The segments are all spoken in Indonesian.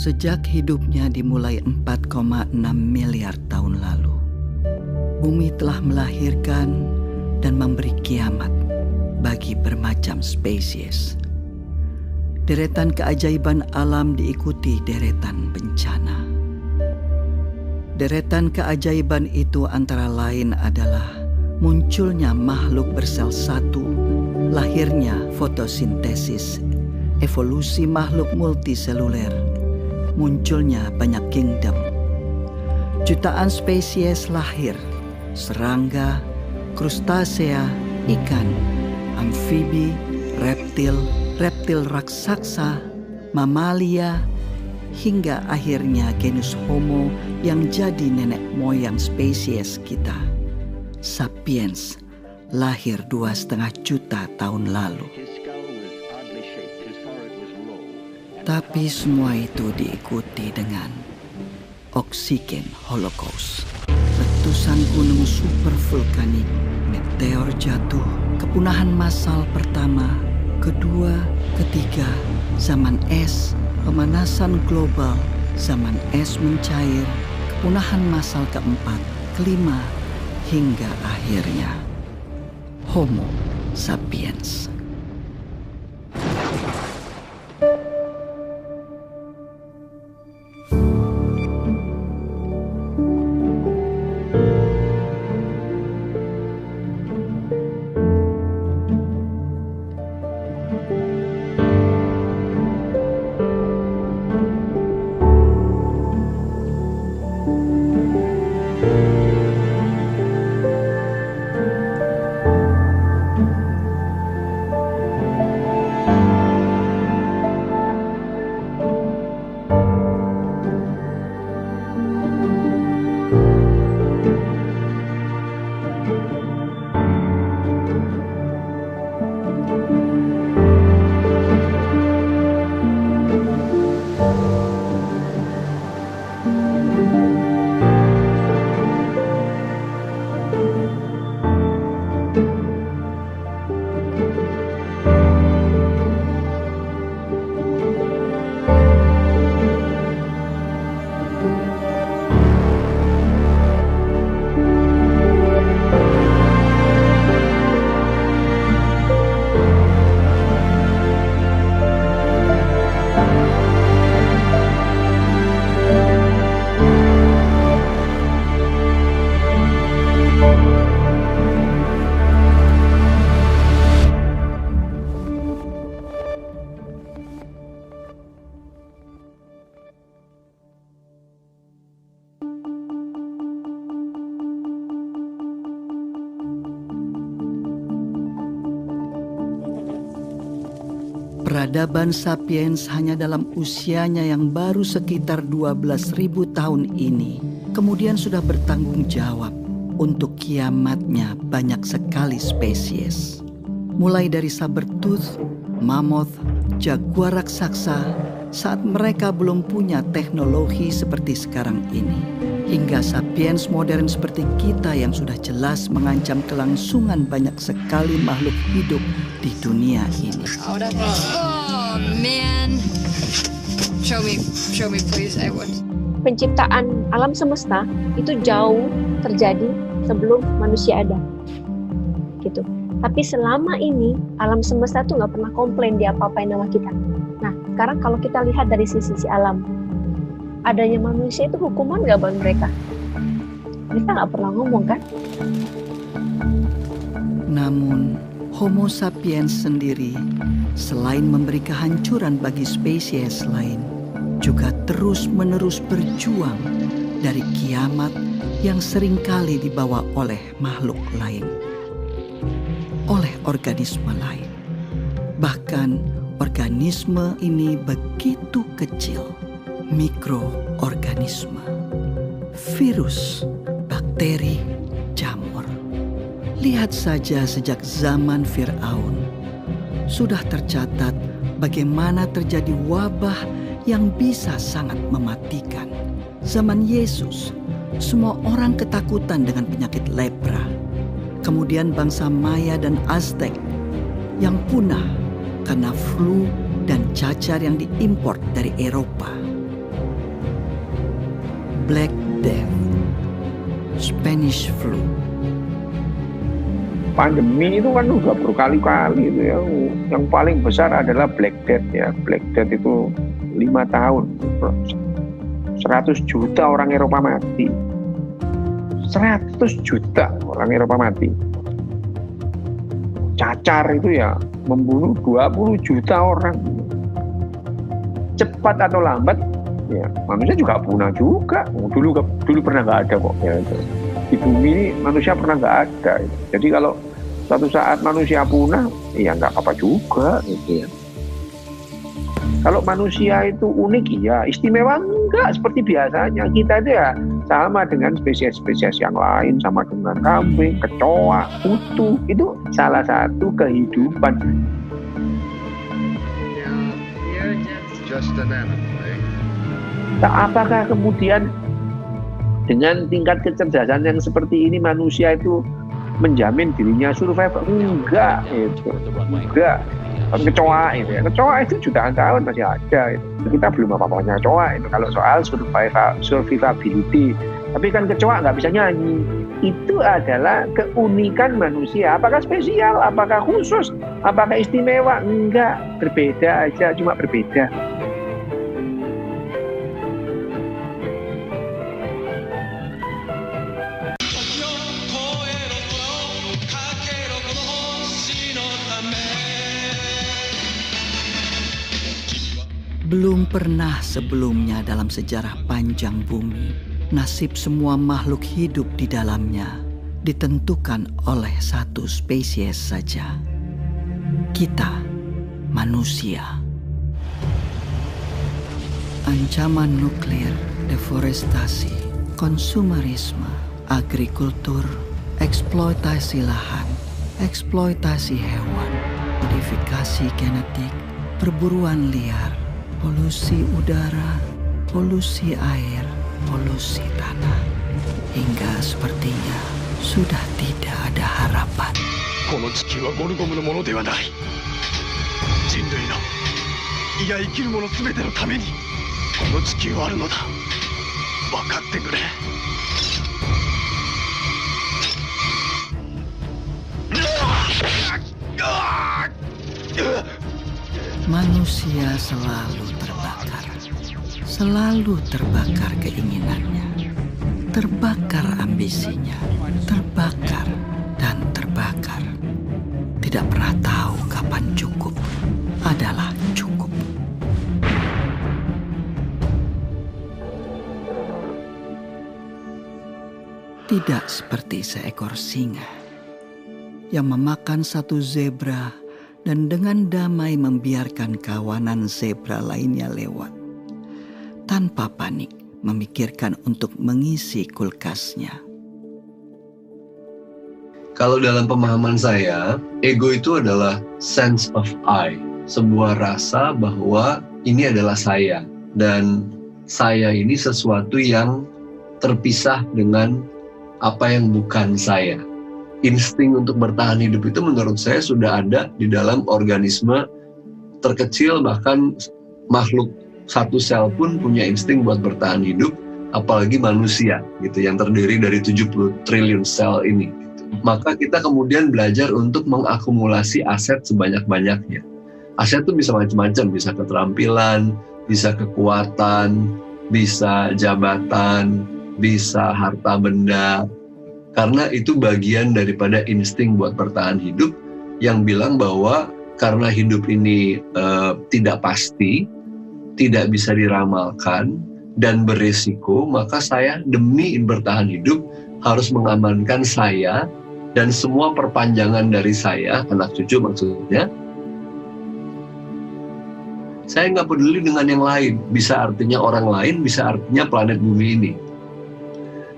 Sejak hidupnya dimulai 4,6 miliar tahun lalu, bumi telah melahirkan dan memberi kiamat bagi bermacam spesies. Deretan keajaiban alam diikuti deretan bencana. Deretan keajaiban itu antara lain adalah munculnya makhluk bersel satu, lahirnya fotosintesis, evolusi makhluk multiseluler, munculnya banyak kingdom. Jutaan spesies lahir, serangga, krustasea, ikan, amfibi, reptil raksasa, mamalia, hingga akhirnya genus Homo yang jadi nenek moyang spesies kita. Sapiens lahir 2,5 juta tahun lalu. Tapi semua itu diikuti dengan oksigen holocaust. Letusan gunung supervulkanik, meteor jatuh, kepunahan massal pertama, kedua, ketiga, zaman es, pemanasan global, zaman es mencair, kepunahan massal keempat, kelima, hingga akhirnya Homo sapiens. Peradaban sapiens hanya dalam usianya yang baru sekitar 12.000 tahun ini kemudian sudah bertanggung jawab untuk kiamatnya banyak sekali spesies. Mulai dari sabertooth, mammoth, jaguar raksasa saat mereka belum punya teknologi seperti sekarang ini, hingga sapiens modern seperti kita yang sudah jelas mengancam kelangsungan banyak sekali makhluk hidup di dunia ini. Oh man, show me please, I want. Penciptaan alam semesta itu jauh terjadi sebelum manusia ada, gitu. Tapi selama ini alam semesta tuh nggak pernah komplain dia apa-apain sama kita. Nah, sekarang kalau kita lihat dari sisi alam, adanya manusia itu hukuman nggak buat mereka? Mereka nggak pernah ngomong kan? Namun, Homo sapiens sendiri selain memberi kehancuran bagi spesies lain, juga terus-menerus berjuang dari kiamat yang seringkali dibawa oleh makhluk lain, oleh organisme lain. Bahkan organisme ini begitu kecil, mikroorganisme, virus, bakteri, jamur. Lihat saja sejak zaman Fir'aun, sudah tercatat bagaimana terjadi wabah yang bisa sangat mematikan. Zaman Yesus, semua orang ketakutan dengan penyakit lepra. Kemudian bangsa Maya dan Aztec yang punah karena flu dan cacar yang diimpor dari Eropa. Black Death, Spanish Flu. Pandemi itu kan udah berkali-kali itu ya. Yang paling besar adalah Black Death ya. Black Death itu 5 tahun. 100 juta orang Eropa mati. 100 juta orang Eropa mati. Cacar itu ya membunuh 20 juta orang. Cepat atau lambat ya manusia juga punah juga. Dulu pernah nggak ada kok ya. Di bumi ini manusia pernah nggak ada. Jadi kalau suatu saat manusia punah, ya nggak apa-apa juga gitu ya. Kalau manusia itu unik, ya istimewa enggak seperti biasanya. Kita itu ya sama dengan spesies-spesies yang lain, sama dengan kambing, kecoa, kutu. Itu salah satu kehidupan. Apakah kemudian dengan tingkat kecerdasan yang seperti ini manusia itu menjamin dirinya survive? Enggak, itu enggak. Kecoa itu ya, kecoa itu jutaan tahun masih ada. Itu. Kita belum apa-apanya kecoa itu kalau soal survivability. Tapi kan kecoa nggak bisa nyanyi. Itu adalah keunikan manusia. Apakah spesial? Apakah khusus? Apakah istimewa? Enggak, berbeda aja, cuma berbeda. Belum pernah sebelumnya dalam sejarah panjang bumi, nasib semua makhluk hidup di dalamnya ditentukan oleh satu spesies saja. Kita, manusia. Ancaman nuklir, deforestasi, konsumerisme, agrikultur, eksploitasi lahan, eksploitasi hewan, modifikasi genetik, perburuan liar, polusi udara, polusi air, polusi tanah, hingga sepertinya sudah tidak ada harapan. この地球はゴルゴムのものではない。人類の、いや生きる者すべてのためにこの地球はあるのだ。分かってくれ。Manusia selalu terbakar keinginannya, terbakar ambisinya, terbakar dan terbakar. Tidak pernah tahu kapan cukup adalah cukup. Tidak seperti seekor singa yang memakan satu zebra dan dengan damai membiarkan kawanan zebra lainnya lewat, tanpa panik memikirkan untuk mengisi kulkasnya. Kalau dalam pemahaman saya, ego itu adalah sense of I, sebuah rasa bahwa ini adalah saya, dan saya ini sesuatu yang terpisah dengan apa yang bukan saya. Insting untuk bertahan hidup itu menurut saya sudah ada di dalam organisme terkecil, bahkan makhluk satu sel pun punya insting buat bertahan hidup, apalagi manusia gitu yang terdiri dari 70 triliun sel ini gitu. Maka kita kemudian belajar untuk mengakumulasi aset sebanyak-banyaknya. Aset itu bisa macam-macam, bisa keterampilan, bisa kekuatan, bisa jabatan, bisa harta benda. Karena itu bagian daripada insting buat bertahan hidup yang bilang bahwa karena hidup ini tidak pasti, tidak bisa diramalkan, dan beresiko, maka saya demi bertahan hidup harus mengamankan saya dan semua perpanjangan dari saya, anak cucu maksudnya. Saya nggak peduli dengan yang lain, bisa artinya orang lain, bisa artinya planet bumi ini.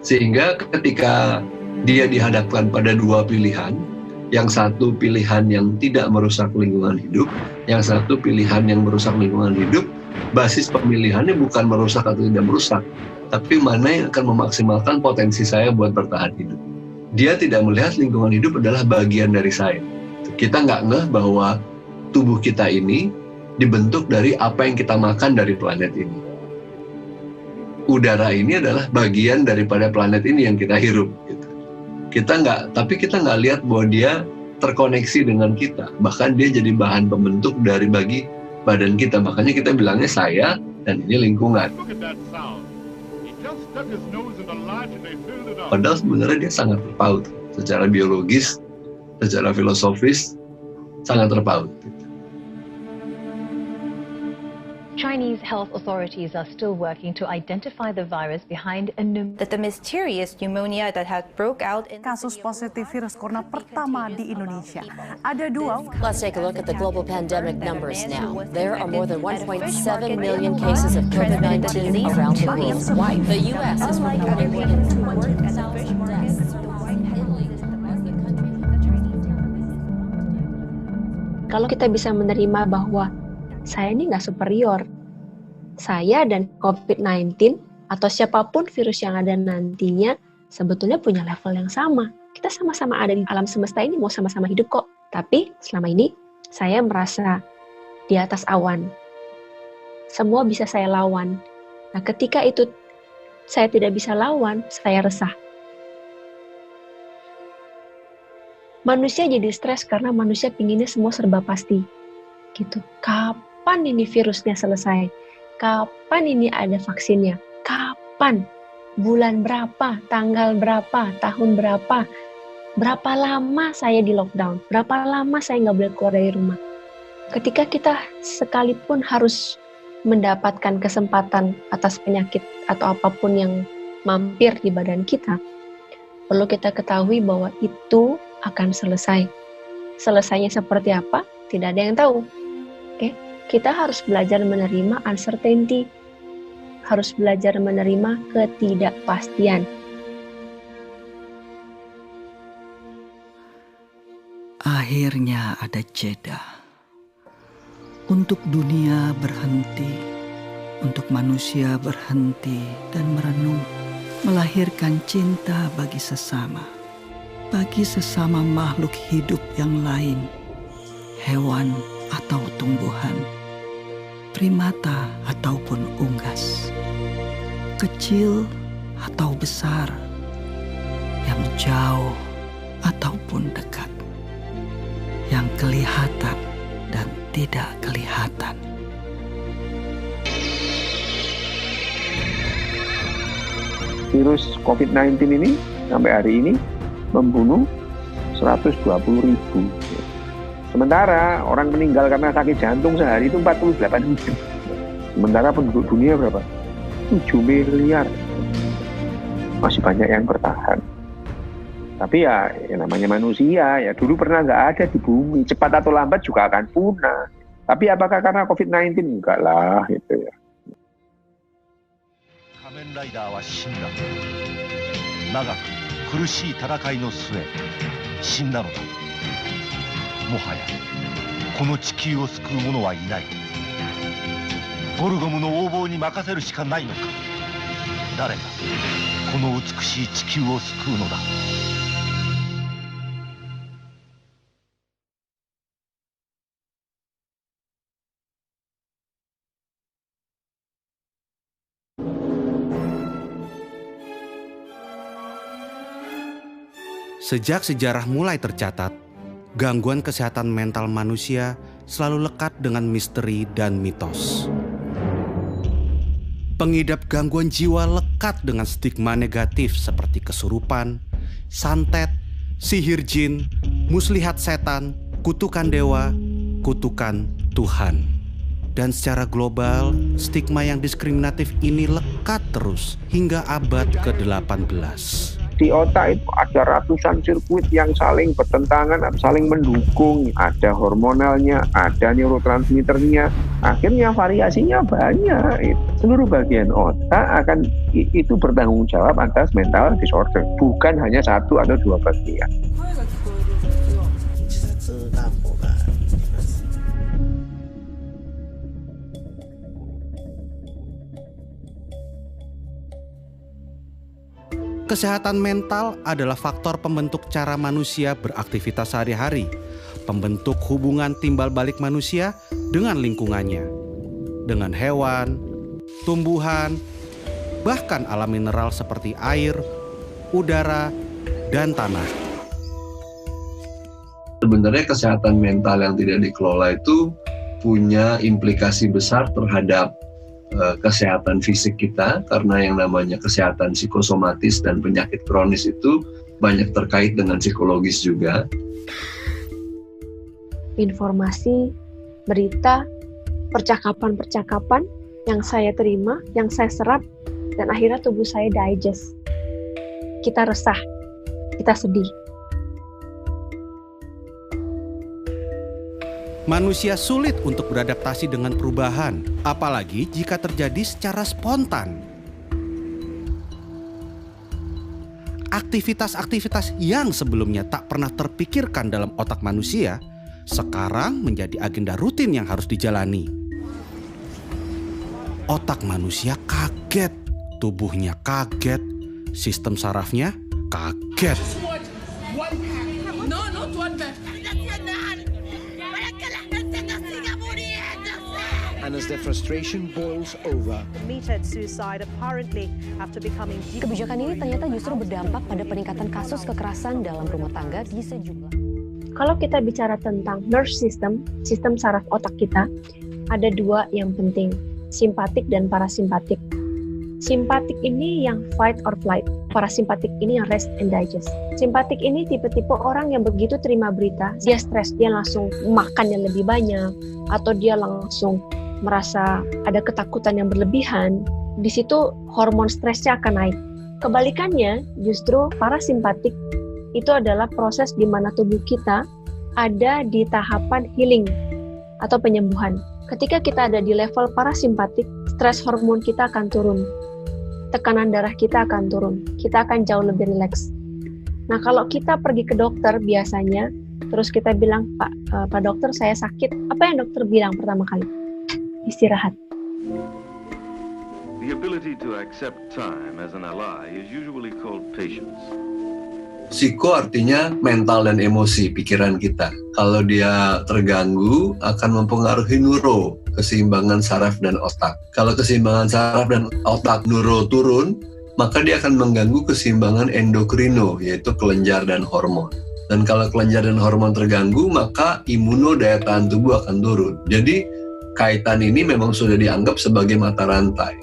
Sehingga ketika dia dihadapkan pada dua pilihan, yang satu pilihan yang tidak merusak lingkungan hidup, yang satu pilihan yang merusak lingkungan hidup, basis pemilihannya bukan merusak atau tidak merusak, tapi mana yang akan memaksimalkan potensi saya buat bertahan hidup. Dia tidak melihat lingkungan hidup adalah bagian dari saya. Kita nggak ngeh bahwa tubuh kita ini dibentuk dari apa yang kita makan dari planet ini. udara ini adalah bagian daripada planet ini yang kita hirup. Gitu. Tapi kita nggak lihat bahwa dia terkoneksi dengan kita. Bahkan dia jadi bahan pembentuk dari bagi badan kita. Makanya kita bilangnya saya dan ini lingkungan. Padahal sebenarnya dia sangat terpaut. Secara biologis, secara filosofis, sangat terpaut. Chinese health authorities are still working to identify the virus behind the mysterious pneumonia that had broke out in kasus positif virus corona pertama di Indonesia. Ada 2. Let's take a look at the global pandemic numbers now. There are more than 1.7 million cases of COVID-19 around the world. The U.S. is reporting more than 200,000 deaths. Kalau kita bisa menerima bahwa saya ini nggak superior, saya dan COVID-19 atau siapapun virus yang ada nantinya sebetulnya punya level yang sama. Kita sama-sama ada di alam semesta ini, mau sama-sama hidup kok. Tapi selama ini saya merasa di atas awan. Semua bisa saya lawan. Nah, ketika itu saya tidak bisa lawan, saya resah. Manusia jadi stres karena manusia pinginnya semua serba pasti. Gitu. Kapan ini virusnya selesai? Kapan ini ada vaksinnya? Kapan? Bulan berapa? Tanggal berapa? Tahun berapa? Berapa lama saya di lockdown? Berapa lama saya nggak boleh keluar dari rumah? Ketika kita sekalipun harus mendapatkan kesempatan atas penyakit atau apapun yang mampir di badan kita, perlu kita ketahui bahwa itu akan selesai. Selesainya seperti apa? Tidak ada yang tahu. Oke? Kita harus belajar menerima uncertainty, harus belajar menerima ketidakpastian. Akhirnya ada jeda. Untuk dunia berhenti, untuk manusia berhenti dan merenung, melahirkan cinta bagi sesama makhluk hidup yang lain, hewan atau tumbuhan, primata ataupun unggas, kecil atau besar, yang jauh ataupun dekat, yang kelihatan dan tidak kelihatan. Virus COVID-19 ini sampai hari ini membunuh 120.000. Sementara orang meninggal karena sakit jantung sehari itu 48.000. Sementara penduduk dunia berapa? 7 miliar. Masih banyak yang bertahan. Tapi ya namanya manusia, ya dulu pernah nggak ada di bumi. Cepat atau lambat juga akan punah. Tapi apakah karena COVID-19? Enggak lah, gitu ya. Kamen Rider wa shinda. Nagaku kurushii tarakai no sue shinda no da. もはやこの地球を救う者はいない。ゴルゴムの横暴に任せるしかないのか。誰がこの美しい地球を救うのだ。Sejak sejarah mulai tercatat, gangguan kesehatan mental manusia selalu lekat dengan misteri dan mitos. Pengidap gangguan jiwa lekat dengan stigma negatif seperti kesurupan, santet, sihir jin, muslihat setan, kutukan dewa, kutukan Tuhan. Dan secara global, stigma yang diskriminatif ini lekat terus hingga abad ke-18. Di otak itu ada ratusan sirkuit yang saling bertentangan, saling mendukung. Ada hormonalnya, ada neurotransmitternya. Akhirnya variasinya banyak. Seluruh bagian otak akan itu bertanggung jawab atas mental disorder. Bukan hanya satu atau dua bagian. Kesehatan mental adalah faktor pembentuk cara manusia beraktivitas sehari-hari, pembentuk hubungan timbal balik manusia dengan lingkungannya, dengan hewan, tumbuhan, bahkan alam mineral seperti air, udara, dan tanah. Sebenarnya kesehatan mental yang tidak dikelola itu punya implikasi besar terhadap kesehatan fisik kita, karena yang namanya kesehatan psikosomatis dan penyakit kronis itu banyak terkait dengan psikologis juga. Informasi, berita, percakapan-percakapan yang saya terima, yang saya serap, dan akhirnya tubuh saya digest. Kita resah, kita sedih. Manusia sulit untuk beradaptasi dengan perubahan, apalagi jika terjadi secara spontan. Aktivitas-aktivitas yang sebelumnya tak pernah terpikirkan dalam otak manusia, sekarang menjadi agenda rutin yang harus dijalani. Otak manusia kaget, tubuhnya kaget, sistem sarafnya kaget. And as their frustration boils over, Committed suicide apparently after becoming. Kebijakan ini ternyata justru berdampak pada peningkatan kasus kekerasan dalam rumah tangga di sejumlah. Kalau kita bicara tentang nervous system, sistem saraf otak kita, ada dua yang penting, simpatik dan parasimpatik. Simpatik ini yang fight or flight, parasimpatik ini yang rest and digest. Simpatik ini tipe-tipe orang yang begitu terima berita, dia stres, dia langsung makan yang lebih banyak, atau dia langsung merasa ada ketakutan yang berlebihan. Di situ hormon stresnya akan naik. Kebalikannya, justru parasimpatik itu adalah proses di mana tubuh kita ada di tahapan healing atau penyembuhan. Ketika kita ada di level parasimpatik, stres hormon kita akan turun. Tekanan darah kita akan turun. Kita akan jauh lebih rileks. Nah, kalau kita pergi ke dokter biasanya, terus kita bilang, Pak dokter saya sakit. Apa yang dokter bilang pertama kali? Istirahat. The ability to accept time as an ally is usually called patience. Psiko artinya mental dan emosi pikiran kita. Kalau dia terganggu akan mempengaruhi neuro, keseimbangan saraf dan otak. Kalau keseimbangan saraf dan otak neuro turun, maka dia akan mengganggu keseimbangan endokrino, yaitu kelenjar dan hormon. Dan kalau kelenjar dan hormon terganggu, maka imuno, daya tahan tubuh akan turun. Jadi kaitan ini memang sudah dianggap sebagai mata rantai.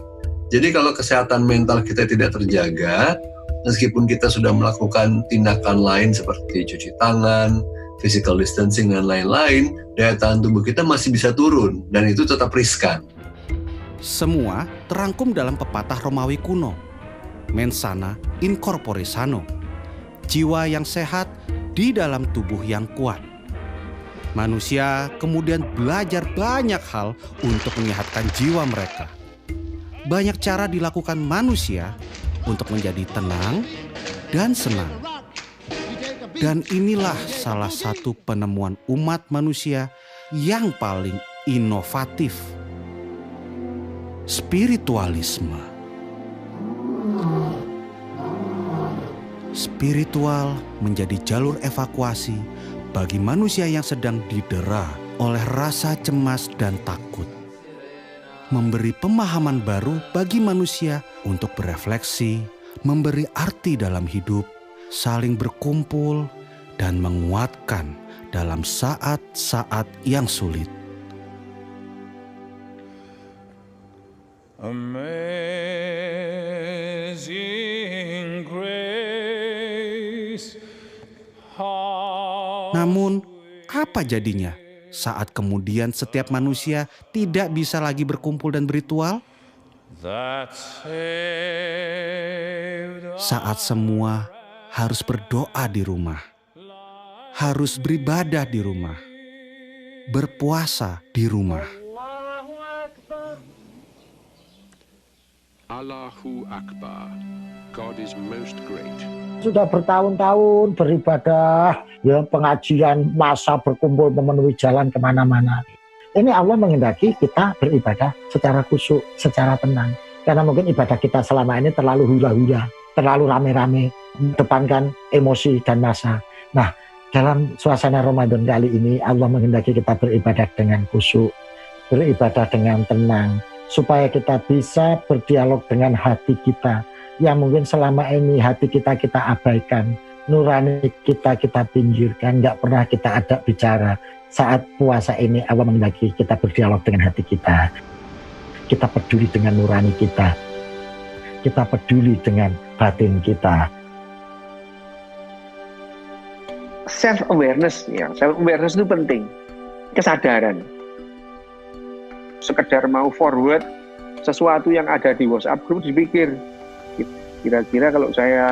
Jadi kalau kesehatan mental kita tidak terjaga, meskipun kita sudah melakukan tindakan lain seperti cuci tangan, physical distancing, dan lain-lain, daya tahan tubuh kita masih bisa turun, dan itu tetap riskan. Semua terangkum dalam pepatah Romawi kuno, mens sana in corpore sano, jiwa yang sehat di dalam tubuh yang kuat. Manusia kemudian belajar banyak hal untuk menyehatkan jiwa mereka. Banyak cara dilakukan manusia untuk menjadi tenang dan senang. Dan inilah salah satu penemuan umat manusia yang paling inovatif. Spiritualisme. Spiritual menjadi jalur evakuasi bagi manusia yang sedang didera oleh rasa cemas dan takut. Memberi pemahaman baru bagi manusia untuk berefleksi, memberi arti dalam hidup, saling berkumpul, dan menguatkan dalam saat-saat yang sulit. Amazing grace. Namun, apa jadinya saat kemudian setiap manusia tidak bisa lagi berkumpul dan berritual? Saat semua harus berdoa di rumah, harus beribadah di rumah, berpuasa di rumah. Allahu Akbar. God is most great. Sudah bertahun-tahun beribadah, ya pengajian, masa berkumpul memenuhi jalan kemana-mana. Ini Allah menghendaki kita beribadah secara khusyuk, secara tenang. Karena mungkin ibadah kita selama ini terlalu hura-hura, terlalu rame-rame, mendepankan emosi dan masa. Nah, dalam suasana Ramadan kali ini Allah menghendaki kita beribadah dengan khusyuk, beribadah dengan tenang, supaya kita bisa berdialog dengan hati kita yang mungkin selama ini hati kita abaikan, nurani kita pinggirkan, nggak pernah kita ajak bicara. Saat puasa ini Allah menghendaki kita berdialog dengan hati kita peduli dengan nurani kita peduli dengan batin kita. Self awareness itu penting, kesadaran. Sekedar mau forward sesuatu yang ada di WhatsApp group, dipikir kira-kira kalau saya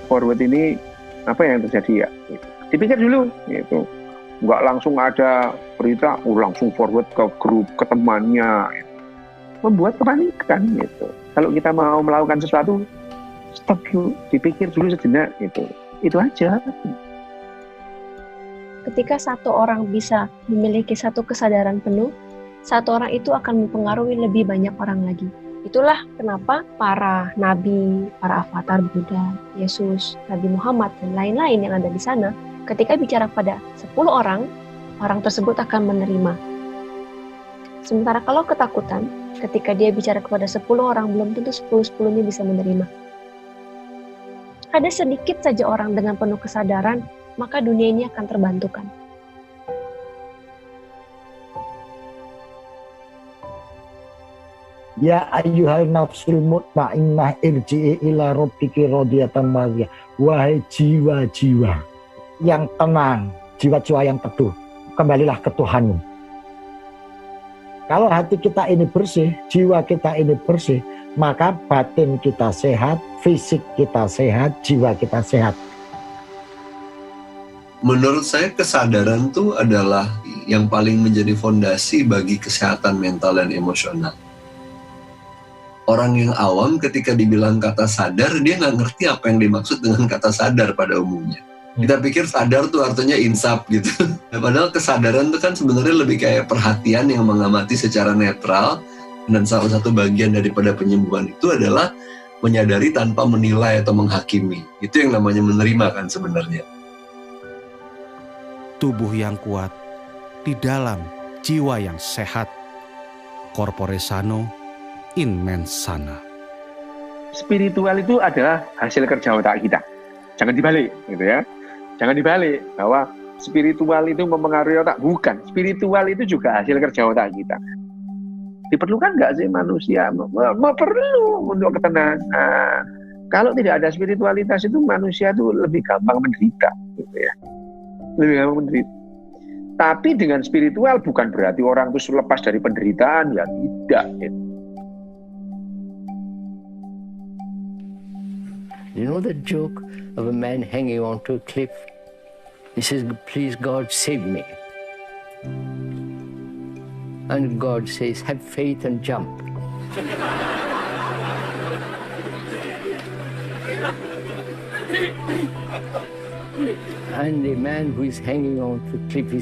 forward ini apa yang terjadi ya, dipikir dulu gitu. Nggak langsung ada berita langsung forward ke grup, ke temannya, membuat kepanikan gitu. Kalau kita mau melakukan sesuatu, stop dulu, dipikir dulu sejenak gitu. Itu aja. Ketika satu orang bisa memiliki satu kesadaran penuh, satu orang itu akan mempengaruhi lebih banyak orang lagi. Itulah kenapa para nabi, para avatar Buddha, Yesus, Nabi Muhammad, dan lain-lain yang ada di sana, ketika bicara pada 10 orang, orang tersebut akan menerima. Sementara kalau ketakutan, ketika dia bicara kepada 10 orang, belum tentu 10-10-nya bisa menerima. Ada sedikit saja orang dengan penuh kesadaran, maka dunia ini akan terbantukan. Ya ayyuhal nafsul mutmainnah irji'i ila rabbiki radiyatan mardiyah. Wahai jiwa-jiwa yang tenang, jiwa-jiwa yang teduh, kembalilah ke Tuhanmu. Kalau hati kita ini bersih, jiwa kita ini bersih, maka batin kita sehat, fisik kita sehat, jiwa kita sehat. Menurut saya kesadaran itu adalah yang paling menjadi fondasi bagi kesehatan mental dan emosional. Orang yang awam ketika dibilang kata sadar, dia nggak ngerti apa yang dimaksud dengan kata sadar pada umumnya. Kita pikir sadar tuh artinya insaf gitu. Padahal kesadaran itu kan sebenarnya lebih kayak perhatian yang mengamati secara netral, dan salah satu bagian daripada penyembuhan itu adalah menyadari tanpa menilai atau menghakimi. Itu yang namanya menerima kan sebenarnya. Tubuh yang kuat di dalam jiwa yang sehat. Corpore sano in mens sana. Spiritual itu adalah hasil kerja otak kita. Jangan dibalik, gitu ya. Jangan dibalik bahwa spiritual itu mempengaruhi otak. Bukan, spiritual itu juga hasil kerja otak kita. Diperlukan nggak sih manusia? Perlu untuk ketenangan. Kalau tidak ada spiritualitas itu manusia itu lebih gampang menderita, gitu ya. Lebih gampang menderita. Tapi dengan spiritual bukan berarti orang itu lepas dari penderitaan, ya tidak. Gitu. You know the joke of a man hanging onto a cliff? He says, "Please God, save me." And God says, "Have faith and jump." And the man who is hanging onto the cliff, he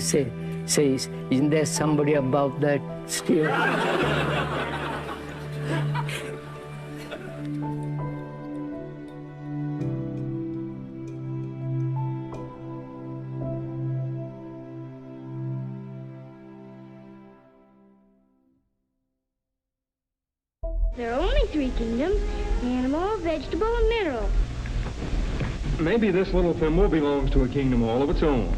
says, "Isn't there somebody above that still?" There are only three kingdoms: animal, vegetable, and mineral. Maybe this little thimble belongs to a kingdom all of its own.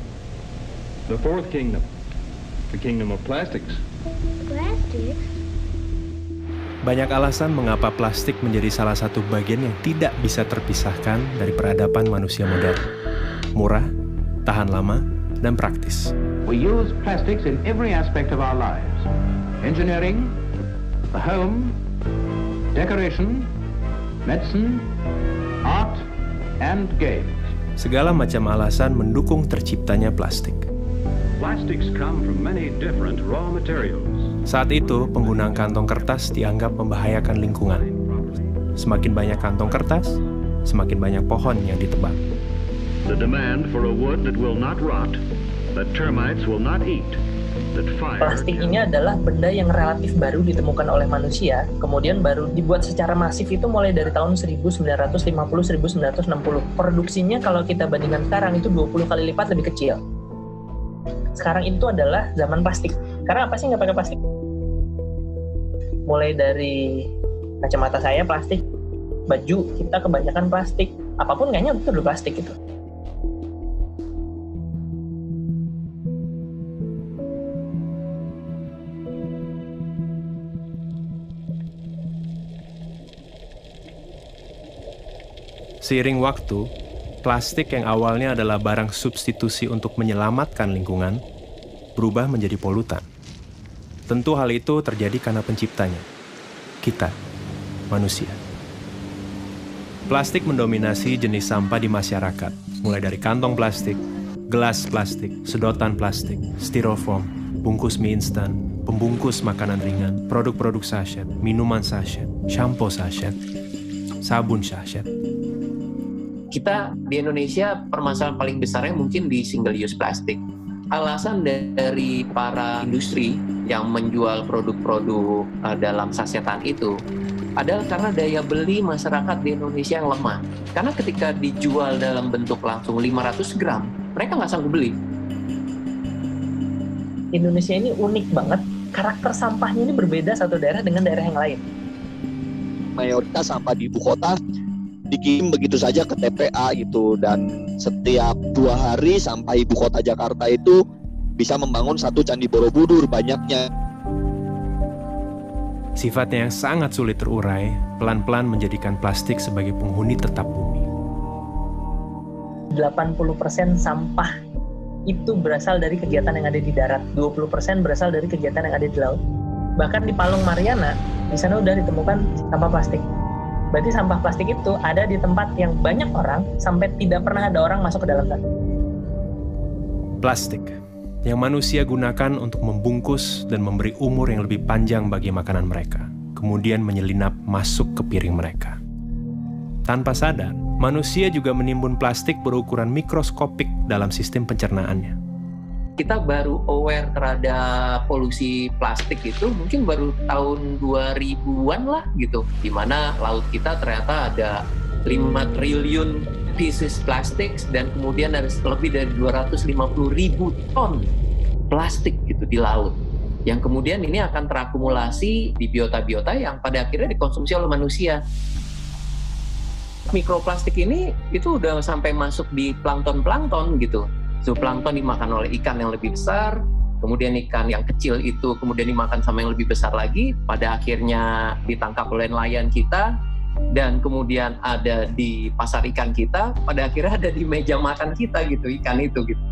The fourth kingdom. The kingdom of plastics. Plastics? Banyak alasan mengapa plastik menjadi salah satu bagian yang tidak bisa terpisahkan dari peradaban manusia modern. Murah, tahan lama, dan praktis. We use plastics in every aspect of our lives. Engineering, the home, decoration, medicine, art, and games. Segala macam alasan mendukung terciptanya plastik. Plastics come from many different raw materials. Saat itu, penggunaan kantong kertas dianggap membahayakan lingkungan. Semakin banyak kantong kertas, semakin banyak pohon yang ditebang. The demand for a wood that will not rot, that termites will not eat. Plastik ini adalah benda yang relatif baru ditemukan oleh manusia, kemudian baru dibuat secara masif itu mulai dari tahun 1950-1960. Produksinya kalau kita bandingkan sekarang itu 20 kali lipat lebih kecil. Sekarang itu adalah zaman plastik. Karena apa sih nggak pakai plastik? mulai dari kacamata saya plastik, baju kita kebanyakan plastik, apapun kayaknya itu udah plastik gitu. Seiring waktu, plastik yang awalnya adalah barang substitusi untuk menyelamatkan lingkungan berubah menjadi polutan. Tentu hal itu terjadi karena penciptanya, kita, manusia. Plastik mendominasi jenis sampah di masyarakat, mulai dari kantong plastik, gelas plastik, sedotan plastik, styrofoam, bungkus mie instan, pembungkus makanan ringan, produk-produk sachet, minuman sachet, shampoo sachet, sabun sachet. Kita di Indonesia permasalahan paling besarnya mungkin di single use plastik. Alasan dari para industri yang menjual produk-produk dalam sasetan itu adalah karena daya beli masyarakat di Indonesia yang lemah. Karena ketika dijual dalam bentuk langsung 500 gram, mereka nggak sanggup beli. Indonesia ini unik banget, karakter sampahnya ini berbeda satu daerah dengan daerah yang lain. Mayoritas sampah di ibu kota dikirim begitu saja ke TPA gitu, dan setiap 2 hari sampah ibu kota Jakarta itu bisa membangun 1 candi Borobudur banyaknya. Sifatnya yang sangat sulit terurai, pelan-pelan menjadikan plastik sebagai penghuni tetap bumi. 80% sampah itu berasal dari kegiatan yang ada di darat, 20% berasal dari kegiatan yang ada di laut. Bahkan di Palung Mariana, di sana udah ditemukan sampah plastik. Berarti sampah plastik itu ada di tempat yang banyak orang sampai tidak pernah ada orang masuk ke dalam sana. Plastik yang manusia gunakan untuk membungkus dan memberi umur yang lebih panjang bagi makanan mereka, kemudian menyelinap masuk ke piring mereka. Tanpa sadar, manusia juga menimbun plastik berukuran mikroskopik dalam sistem pencernaannya. Kita baru aware terhadap polusi plastik itu mungkin baru tahun 2000-an lah gitu, di mana laut kita ternyata ada 5 triliun pieces plastik dan kemudian ada lebih dari 250.000 ton plastik gitu di laut, yang kemudian ini akan terakumulasi di biota-biota yang pada akhirnya dikonsumsi oleh manusia. Mikroplastik ini itu udah sampai masuk di plankton gitu. Zooplankton dimakan oleh ikan yang lebih besar, kemudian ikan yang kecil itu kemudian dimakan sama yang lebih besar lagi, pada akhirnya ditangkap oleh nelayan kita, dan kemudian ada di pasar ikan kita, pada akhirnya ada di meja makan kita gitu, ikan itu gitu.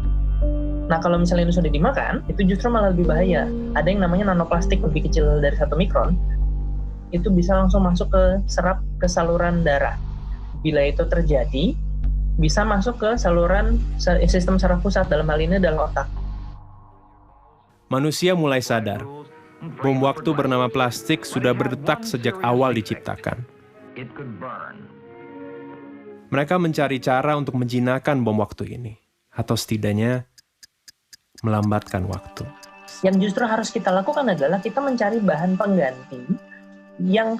Nah kalau misalnya itu sudah dimakan, itu justru malah lebih bahaya. Ada yang namanya nanoplastik lebih kecil dari 1 mikron, itu bisa langsung masuk ke saluran darah. Bila itu terjadi, bisa masuk ke saluran sistem saraf pusat, dalam hal ini adalah otak. Manusia mulai sadar, bom waktu bernama plastik sudah berdetak sejak awal diciptakan. Mereka mencari cara untuk menjinakkan bom waktu ini, atau setidaknya melambatkan waktu. Yang justru harus kita lakukan adalah kita mencari bahan pengganti yang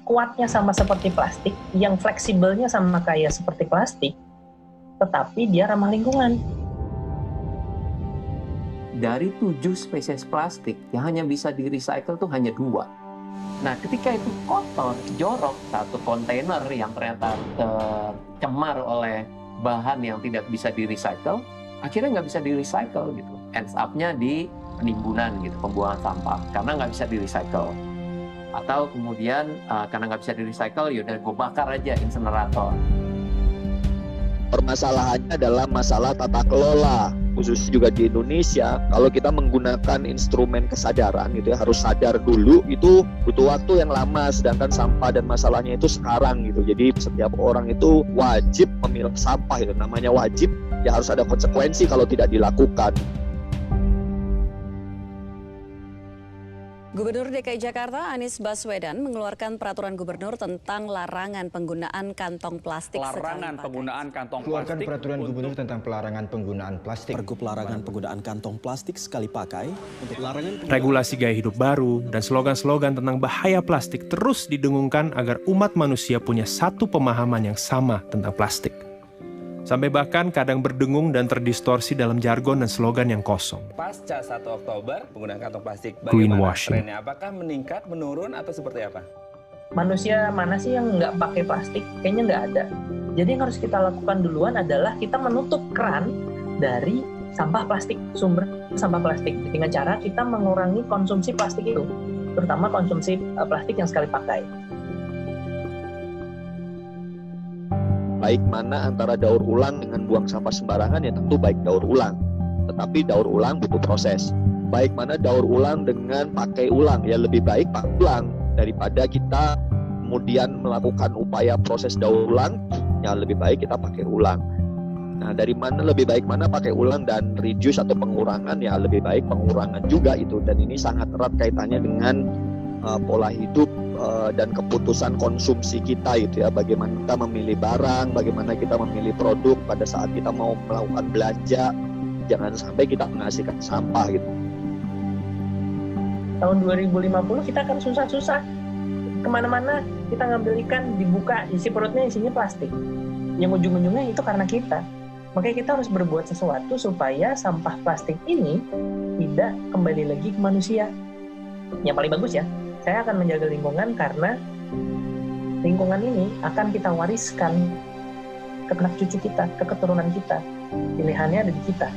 kuatnya sama seperti plastik, yang fleksibelnya sama kayak seperti plastik, tetapi dia ramah lingkungan. Dari 7 spesies plastik yang hanya bisa di-recycle tuh hanya 2. Nah, ketika itu kotor, jorok, 1 kontainer yang ternyata tercemar oleh bahan yang tidak bisa di-recycle, akhirnya nggak bisa di-recycle gitu. Ends up-nya di penimbunan gitu, pembuangan sampah, karena nggak bisa di-recycle. Atau kemudian karena nggak bisa di-recycle, yaudah gue bakar aja insenerator. Permasalahannya adalah masalah tata kelola, khususnya juga di Indonesia. Kalau kita menggunakan instrumen kesadaran gitu ya, harus sadar dulu, itu butuh waktu yang lama, sedangkan sampah dan masalahnya itu sekarang gitu. Jadi setiap orang itu wajib memilah sampah, itu namanya wajib, ya harus ada konsekuensi kalau tidak dilakukan. Gubernur DKI Jakarta Anies Baswedan mengeluarkan peraturan gubernur tentang larangan penggunaan kantong plastik. Larangan penggunaan kantong plastik. Keluarkan peraturan gubernur tentang pelarangan penggunaan plastik. Pergub larangan penggunaan kantong plastik sekali pakai. Untuk larangan regulasi gaya hidup baru dan slogan-slogan tentang bahaya plastik terus didengungkan agar umat manusia punya satu pemahaman yang sama tentang plastik. Sampai bahkan kadang berdengung dan terdistorsi dalam jargon dan slogan yang kosong. Pasca 1 Oktober, penggunaan kantong plastik Greenwashing. trennya? Apakah meningkat, menurun, atau seperti apa? Manusia mana sih yang nggak pakai plastik? Kayaknya nggak ada. Jadi yang harus kita lakukan duluan adalah kita menutup keran dari sampah plastik, sumber sampah plastik. Dengan cara kita mengurangi konsumsi plastik itu, terutama konsumsi plastik yang sekali pakai. Baik mana antara daur ulang dengan buang sampah sembarangan, ya tentu baik daur ulang. Tetapi daur ulang butuh proses. Baik mana daur ulang dengan pakai ulang, ya lebih baik pakai ulang daripada kita kemudian melakukan upaya proses daur ulang, ya lebih baik kita pakai ulang. Nah, dari mana lebih baik mana pakai ulang dan reduce atau pengurangan, ya lebih baik pengurangan juga itu. Dan ini sangat erat kaitannya dengan pola hidup dan keputusan konsumsi kita itu ya, bagaimana kita memilih barang, bagaimana kita memilih produk pada saat kita mau melakukan belanja, jangan sampai kita menghasilkan sampah gitu. Tahun 2050 kita akan susah-susah kemana-mana, kita ngambil ikan, dibuka isi perutnya isinya plastik, yang ujung-ujungnya itu karena kita. Makanya kita harus berbuat sesuatu supaya sampah plastik ini tidak kembali lagi ke manusia. Yang paling bagus ya, saya akan menjaga lingkungan karena lingkungan ini akan kita wariskan ke anak cucu kita, ke keturunan kita. Pilihannya ada di kita.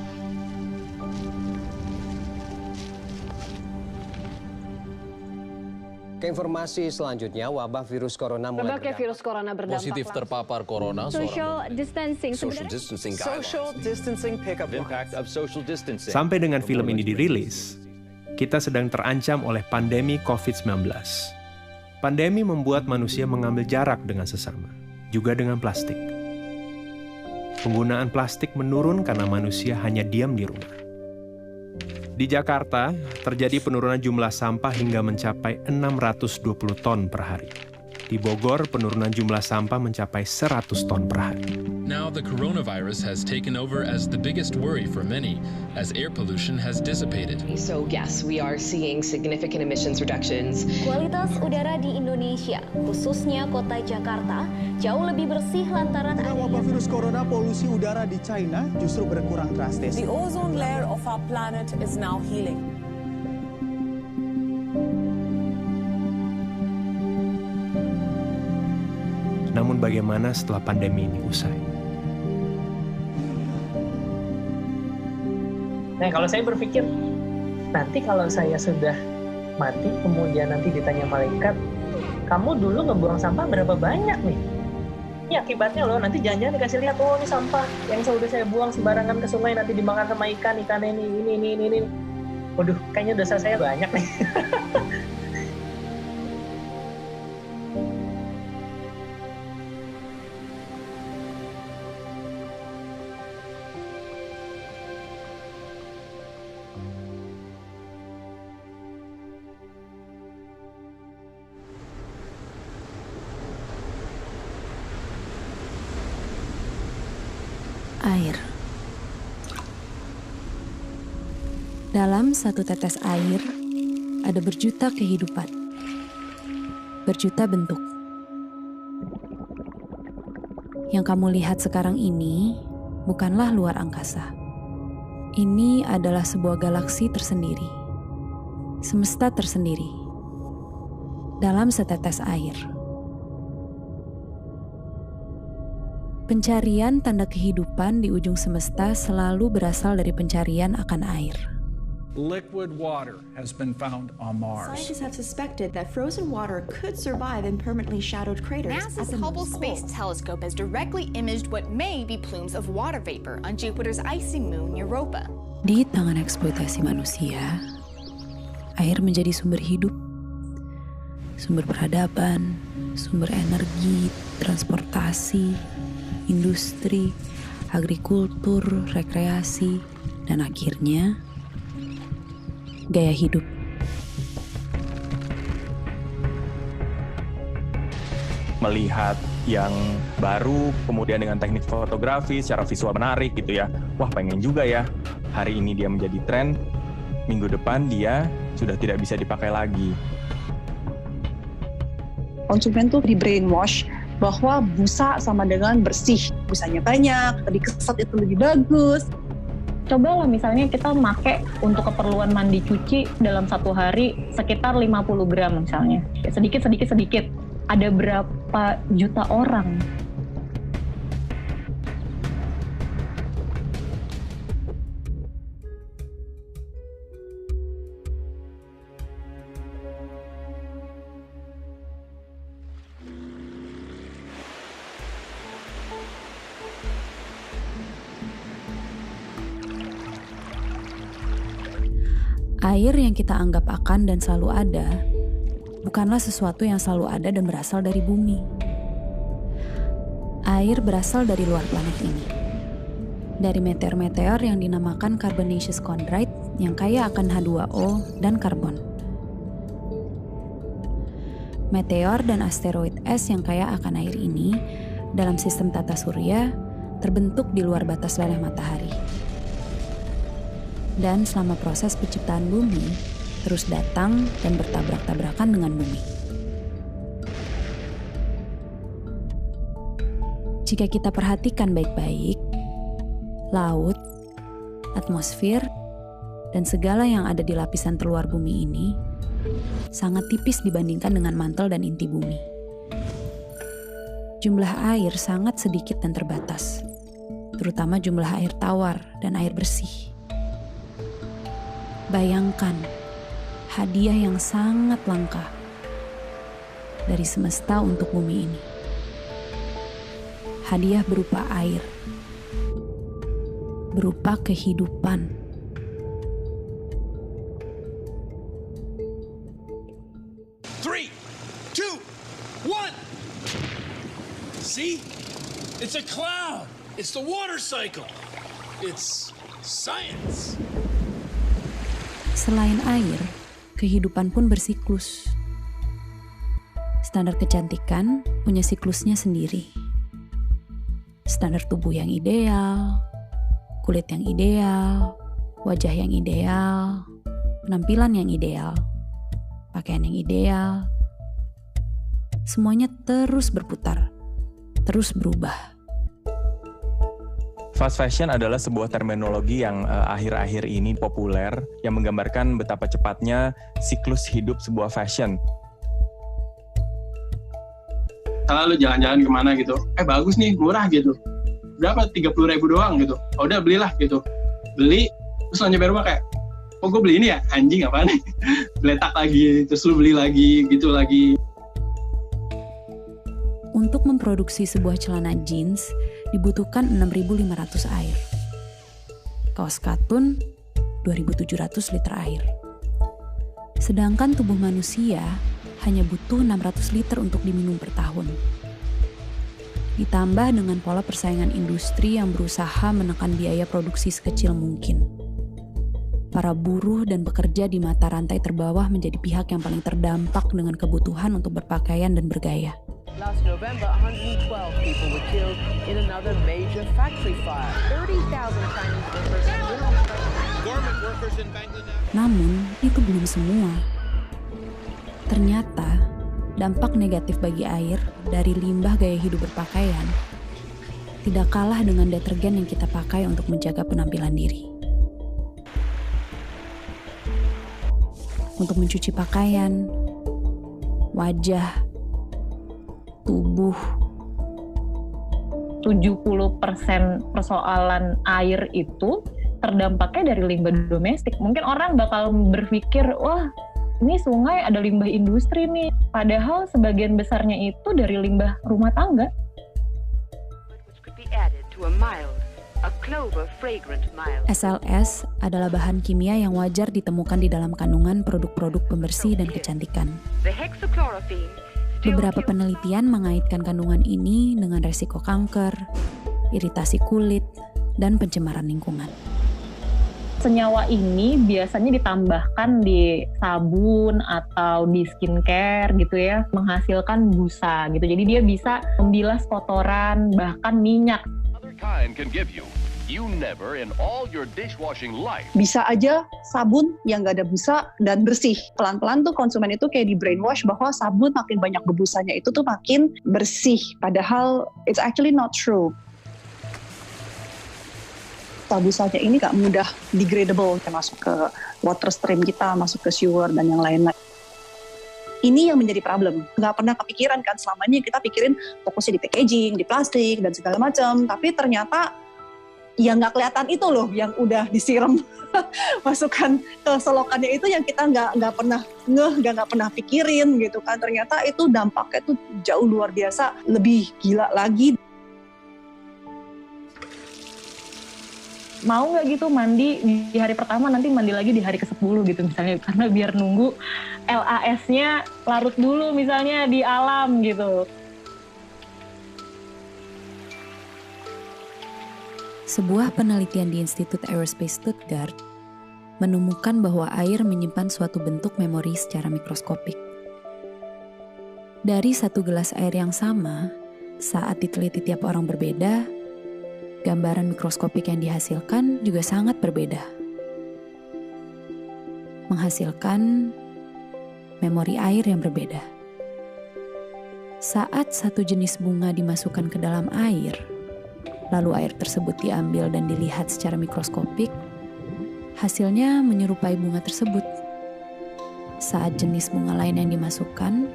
Ke informasi selanjutnya, wabah virus corona mulai berbagai virus corona berdampak positif terpapar corona. Social distancing. Social distancing pick up impact of social distancing. Sampai dengan film ini dirilis, kita sedang terancam oleh pandemi COVID-19. Pandemi membuat manusia mengambil jarak dengan sesama, juga dengan plastik. Penggunaan plastik menurun karena manusia hanya diam di rumah. Di Jakarta, terjadi penurunan jumlah sampah hingga mencapai 620 ton per hari. Di Bogor, penurunan jumlah sampah mencapai 100 ton per hari. Now the coronavirus has taken over as the biggest worry for many, as air pollution has dissipated. So yes, we are seeing significant emissions reductions. Kualitas udara di Indonesia, khususnya kota Jakarta, jauh lebih bersih lantaran adanya wabah virus corona. Polusi udara di China justru berkurang drastis. The ozone layer of our planet is now healing. Namun bagaimana setelah pandemi ini usai? Nah, kalau saya berpikir, nanti kalau saya sudah mati, kemudian nanti ditanya malaikat, kamu dulu ngebuang sampah berapa banyak nih? Ini akibatnya loh, nanti jangan-jangan dikasih lihat, oh ini sampah yang sudah saya buang sembarangan ke sungai, nanti dimakan sama ikan ini. Waduh, kayaknya dosa saya banyak nih. Air. Dalam satu tetes air, ada berjuta kehidupan, berjuta bentuk. Yang kamu lihat sekarang ini bukanlah luar angkasa. Ini adalah sebuah galaksi tersendiri, semesta tersendiri, dalam setetes air. Pencarian tanda kehidupan di ujung semesta selalu berasal dari pencarian akan air. Liquid water has been found on Mars. Scientists have suspected that frozen water could survive in permanently shadowed craters. NASA's Hubble Space Telescope has directly imaged what may be plumes of water vapor on Jupiter's icy moon Europa. Di tangan eksploitasi manusia, air menjadi sumber hidup, sumber peradaban, sumber energi, transportasi, industri, agrikultur, rekreasi, dan akhirnya gaya hidup. Melihat yang baru, kemudian dengan teknik fotografi secara visual menarik gitu ya. Wah, pengen juga ya. Hari ini dia menjadi tren, minggu depan dia sudah tidak bisa dipakai lagi. Konsumen tuh di brainwash bahwa busa sama dengan bersih. Busanya banyak, dikeset itu lebih bagus. Cobalah misalnya kita pakai untuk keperluan mandi cuci dalam satu hari sekitar 50 gram misalnya. Sedikit. Ada berapa juta orang? Air yang kita anggap akan dan selalu ada, bukanlah sesuatu yang selalu ada dan berasal dari bumi. Air berasal dari luar planet ini. Dari meteor-meteor yang dinamakan carbonaceous chondrite yang kaya akan H2O dan karbon. Meteor dan asteroid es yang kaya akan air ini dalam sistem tata surya terbentuk di luar batas leleh matahari. Dan selama proses penciptaan bumi, terus datang dan bertabrak-tabrakan dengan bumi. Jika kita perhatikan baik-baik, laut, atmosfer, dan segala yang ada di lapisan terluar bumi ini sangat tipis dibandingkan dengan mantel dan inti bumi. Jumlah air sangat sedikit dan terbatas, terutama jumlah air tawar dan air bersih. Bayangkan, hadiah yang sangat langka dari semesta untuk bumi ini. Hadiah berupa air, berupa kehidupan. Three, two, one. See? It's a cloud. It's the water cycle. It's science. Selain air, kehidupan pun bersiklus. Standar kecantikan punya siklusnya sendiri. Standar tubuh yang ideal, kulit yang ideal, wajah yang ideal, penampilan yang ideal, pakaian yang ideal. Semuanya terus berputar, terus berubah. Fast fashion adalah sebuah terminologi yang akhir-akhir ini populer yang menggambarkan betapa cepatnya siklus hidup sebuah fashion. Kalau lu jalan-jalan kemana gitu, bagus nih, murah gitu. Berapa? 30.000 doang gitu. Oh, udah belilah gitu. Beli, terus lo nyampe rumah kayak, oh gue beli ini ya? Anjing apaan nih? Beletak lagi, terus lu beli lagi, gitu lagi. Untuk memproduksi sebuah celana jeans, dibutuhkan 6.500 air. Kaos katun, 2.700 liter air. Sedangkan tubuh manusia hanya butuh 600 liter untuk diminum per tahun. Ditambah dengan pola persaingan industri yang berusaha menekan biaya produksi sekecil mungkin. Para buruh dan pekerja di mata rantai terbawah menjadi pihak yang paling terdampak dengan kebutuhan untuk berpakaian dan bergaya. Last November, 112 people were killed in another major factory fire. 30,000 Chinese workers were on strike. Garment workers in Bangladesh. Namun, itu belum semua. Ternyata, dampak negatif bagi air dari limbah gaya hidup berpakaian tidak kalah dengan detergen yang kita pakai untuk menjaga penampilan diri. Untuk mencuci pakaian, wajah, tubuh. 70% persoalan air itu terdampaknya dari limbah domestik. Mungkin orang bakal berpikir, wah ini sungai ada limbah industri nih. Padahal sebagian besarnya itu dari limbah rumah tangga. SLS adalah bahan kimia yang wajar ditemukan di dalam kandungan produk-produk pembersih dan kecantikan. Beberapa penelitian mengaitkan kandungan ini dengan resiko kanker, iritasi kulit, dan pencemaran lingkungan. Senyawa ini biasanya ditambahkan di sabun atau di skincare gitu ya, menghasilkan busa gitu. Jadi dia bisa membilas kotoran, bahkan minyak. Other kind can give you you never in all your dishwashing life. Bisa aja sabun yang nggak ada busa dan bersih. Pelan-pelan tuh konsumen itu kayak di brainwash bahwa sabun makin banyak bebusanya itu tuh makin bersih. Padahal it's actually not true. Busanya ini nggak mudah degradable, kayak masuk ke water stream kita, masuk ke sewer dan yang lain-lain. Ini yang menjadi problem. Nggak pernah kepikiran kan, selama ini kita pikirin fokusnya di packaging, di plastik, dan segala macam. Tapi ternyata ya nggak kelihatan itu loh yang udah disiram masukkan ke selokannya itu yang kita nggak pernah nggak pernah pikirin gitu kan. Ternyata itu dampaknya tuh jauh luar biasa, lebih gila lagi. Mau nggak gitu mandi di hari pertama, nanti mandi lagi di hari ke-10 gitu misalnya, karena biar nunggu LAS-nya larut dulu misalnya di alam gitu. Sebuah penelitian di Institut Aerospace Stuttgart menemukan bahwa air menyimpan suatu bentuk memori secara mikroskopik. Dari satu gelas air yang sama, saat diteliti tiap orang berbeda, gambaran mikroskopik yang dihasilkan juga sangat berbeda. Menghasilkan memori air yang berbeda. Saat satu jenis bunga dimasukkan ke dalam air, lalu air tersebut diambil dan dilihat secara mikroskopik, hasilnya menyerupai bunga tersebut. Saat jenis bunga lain yang dimasukkan,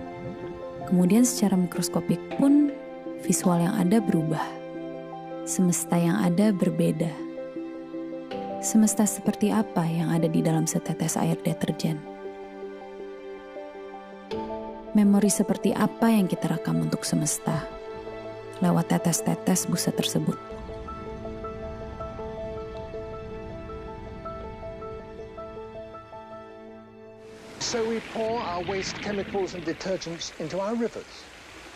kemudian secara mikroskopik pun visual yang ada berubah. Semesta yang ada berbeda. Semesta seperti apa yang ada di dalam setetes air deterjen? Memori seperti apa yang kita rekam untuk semesta lewat tetes-tetes busa tersebut? So we pour our waste chemicals and detergents into our rivers.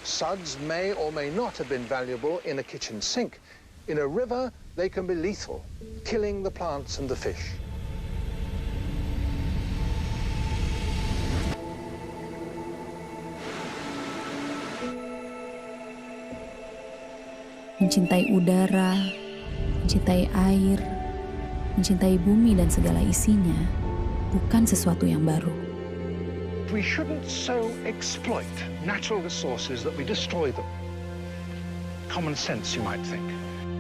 Suds may or may not have been valuable in a kitchen sink. In a river, they can be lethal, killing the plants and the fish. Mencintai udara, mencintai air, mencintai bumi dan segala isinya bukan sesuatu yang baru. We shouldn't so exploit natural resources that we destroy them. Common sense, you might think.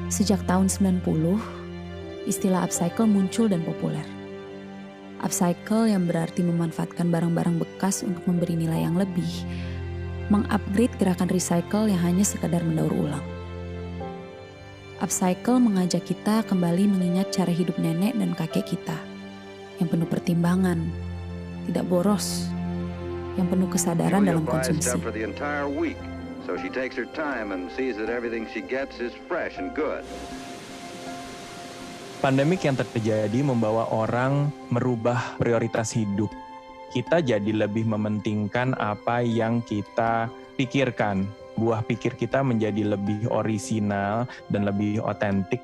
Sejak tahun 90, istilah upcycle muncul dan populer. Upcycle yang berarti memanfaatkan barang-barang bekas untuk memberi nilai yang lebih, mengupgrade gerakan recycle yang hanya sekadar mendaur ulang. Upcycle mengajak kita kembali mengingat cara hidup nenek dan kakek kita, yang penuh pertimbangan, tidak boros, yang penuh kesadaran dalam konsumsi. So she takes her time and sees that everything she gets is fresh and good. Pandemik yang terjadi membawa orang merubah prioritas hidup. Kita jadi lebih mementingkan apa yang kita pikirkan. Buah pikir kita menjadi lebih orisinal dan lebih otentik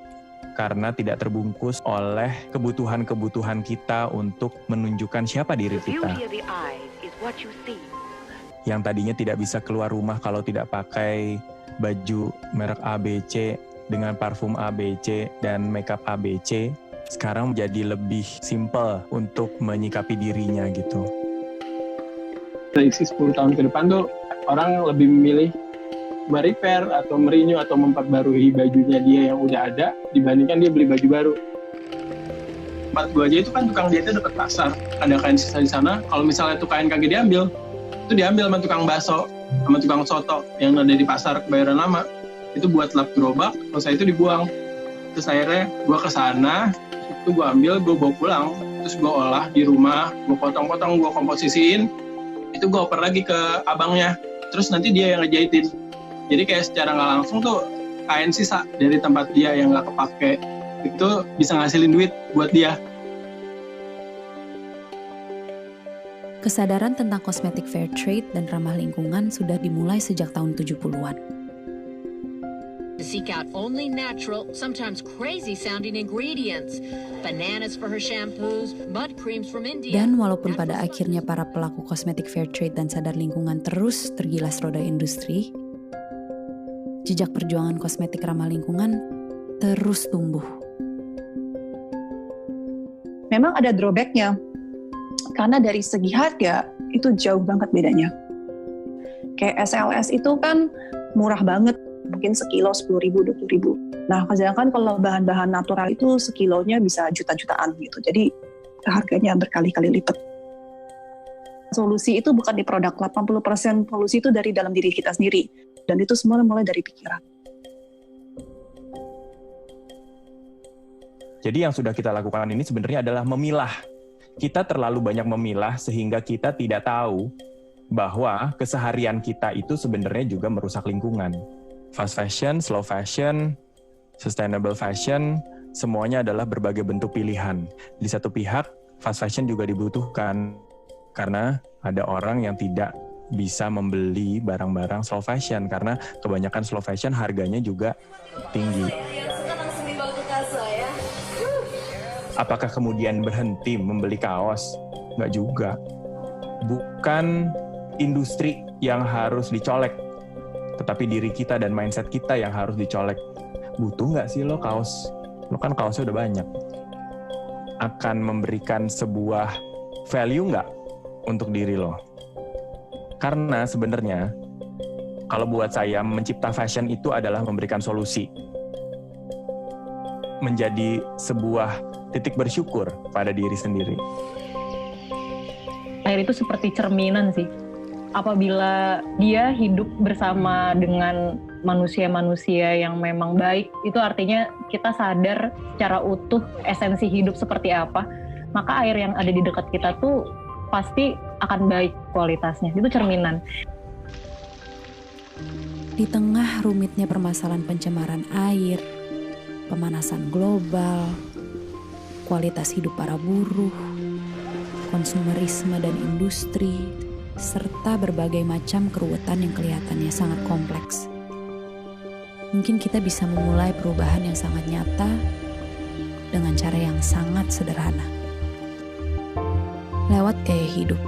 karena tidak terbungkus oleh kebutuhan-kebutuhan kita untuk menunjukkan siapa diri kita. Yang tadinya tidak bisa keluar rumah kalau tidak pakai baju merek ABC dengan parfum ABC dan makeup ABC, sekarang menjadi lebih simple untuk menyikapi dirinya gitu. Prediksi 10 tahun ke depan tuh orang lebih memilih merepair atau merenew atau memperbarui bajunya dia yang udah ada dibandingkan dia beli baju baru. Tempat gua aja itu kan tukang jahitnya dekat pasar, ada kain sisa di sana. Kalau misalnya tuh kain kagak diambil, itu diambil sama tukang bakso, sama tukang soto yang ada di pasar Kebayoran Lama. Itu buat lap gerobak, selesai itu dibuang. Terus akhirnya gue kesana, itu gue ambil, gue bawa pulang. Terus gue olah di rumah, gue potong-potong, gue komposisiin. Itu gue oper lagi ke abangnya. Terus nanti dia yang ngejahitin. Jadi kayak secara nggak langsung tuh kain sisa dari tempat dia yang nggak kepake. Itu bisa ngasilin duit buat dia. Kesadaran tentang kosmetik fair trade dan ramah lingkungan sudah dimulai sejak tahun 70-an. To seek out only natural, sometimes crazy-sounding ingredients. Bananas for her shampoos, mud creams from India. Dan walaupun pada akhirnya para pelaku kosmetik fair trade dan sadar lingkungan terus tergilas roda industri, jejak perjuangan kosmetik ramah lingkungan terus tumbuh. memang ada drawback-nya. Karena dari segi harga, itu jauh banget bedanya. Kayak SLS itu kan murah banget, mungkin sekilo 10.000, 20.000. Nah, sedangkan kalau bahan-bahan natural itu sekilonya bisa juta-jutaan gitu. Jadi harganya berkali-kali lipat. Solusi itu bukan di produk, 80% solusi itu dari dalam diri kita sendiri. Dan itu semua mulai dari pikiran. Jadi yang sudah kita lakukan ini sebenarnya adalah memilah. Kita terlalu banyak memilah sehingga kita tidak tahu bahwa keseharian kita itu sebenarnya juga merusak lingkungan. Fast fashion, slow fashion, sustainable fashion, semuanya adalah berbagai bentuk pilihan. Di satu pihak, fast fashion juga dibutuhkan karena ada orang yang tidak bisa membeli barang-barang slow fashion karena kebanyakan slow fashion harganya juga tinggi. Apakah kemudian berhenti membeli kaos? Nggak juga. Bukan industri yang harus dicolek, tetapi diri kita dan mindset kita yang harus dicolek. Butuh nggak sih lo kaos? Lo kan kaosnya udah banyak. Akan memberikan sebuah value nggak untuk diri lo? Karena sebenarnya, kalau buat saya, mencipta fashion itu adalah memberikan solusi. Menjadi sebuah titik bersyukur pada diri sendiri. Air itu seperti cerminan sih. Apabila dia hidup bersama dengan manusia-manusia yang memang baik, itu artinya kita sadar secara utuh esensi hidup seperti apa, maka air yang ada di dekat kita tuh pasti akan baik kualitasnya. Itu cerminan. Di tengah rumitnya permasalahan pencemaran air, pemanasan global, kualitas hidup para buruh, konsumerisme dan industri, serta berbagai macam keruwetan yang kelihatannya sangat kompleks. Mungkin kita bisa memulai perubahan yang sangat nyata dengan cara yang sangat sederhana. Lewat gaya hidup,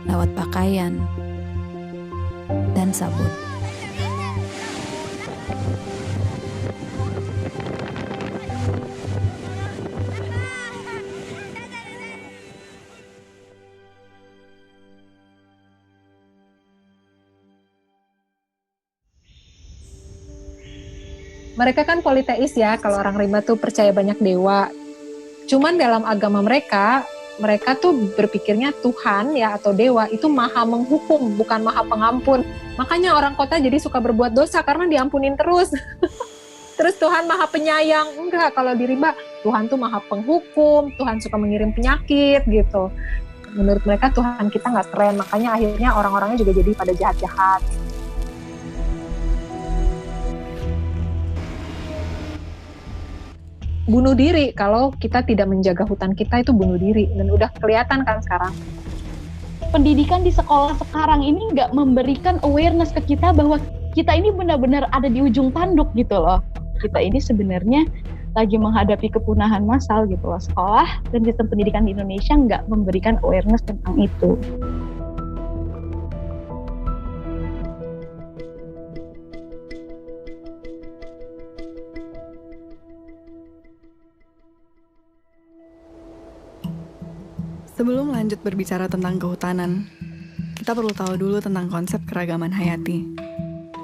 lewat pakaian, dan sabun. Mereka kan politeis ya, kalau orang rimba tuh percaya banyak dewa. Cuman dalam agama mereka tuh berpikirnya Tuhan ya atau dewa itu maha menghukum, bukan maha pengampun. Makanya orang kota jadi suka berbuat dosa karena diampunin terus. Terus Tuhan maha penyayang. Enggak, kalau di rimba Tuhan tuh maha penghukum, Tuhan suka mengirim penyakit gitu. Menurut mereka Tuhan kita nggak keren, makanya akhirnya orang-orangnya juga jadi pada jahat-jahat. Bunuh diri, kalau kita tidak menjaga hutan kita itu bunuh diri, dan udah kelihatan kan sekarang. Pendidikan di sekolah sekarang ini nggak memberikan awareness ke kita bahwa kita ini benar-benar ada di ujung tanduk gitu loh. Kita ini sebenarnya lagi menghadapi kepunahan massal gitu loh. Sekolah dan sistem pendidikan di Indonesia nggak memberikan awareness tentang itu. Sebelum lanjut berbicara tentang kehutanan, kita perlu tahu dulu tentang konsep keragaman hayati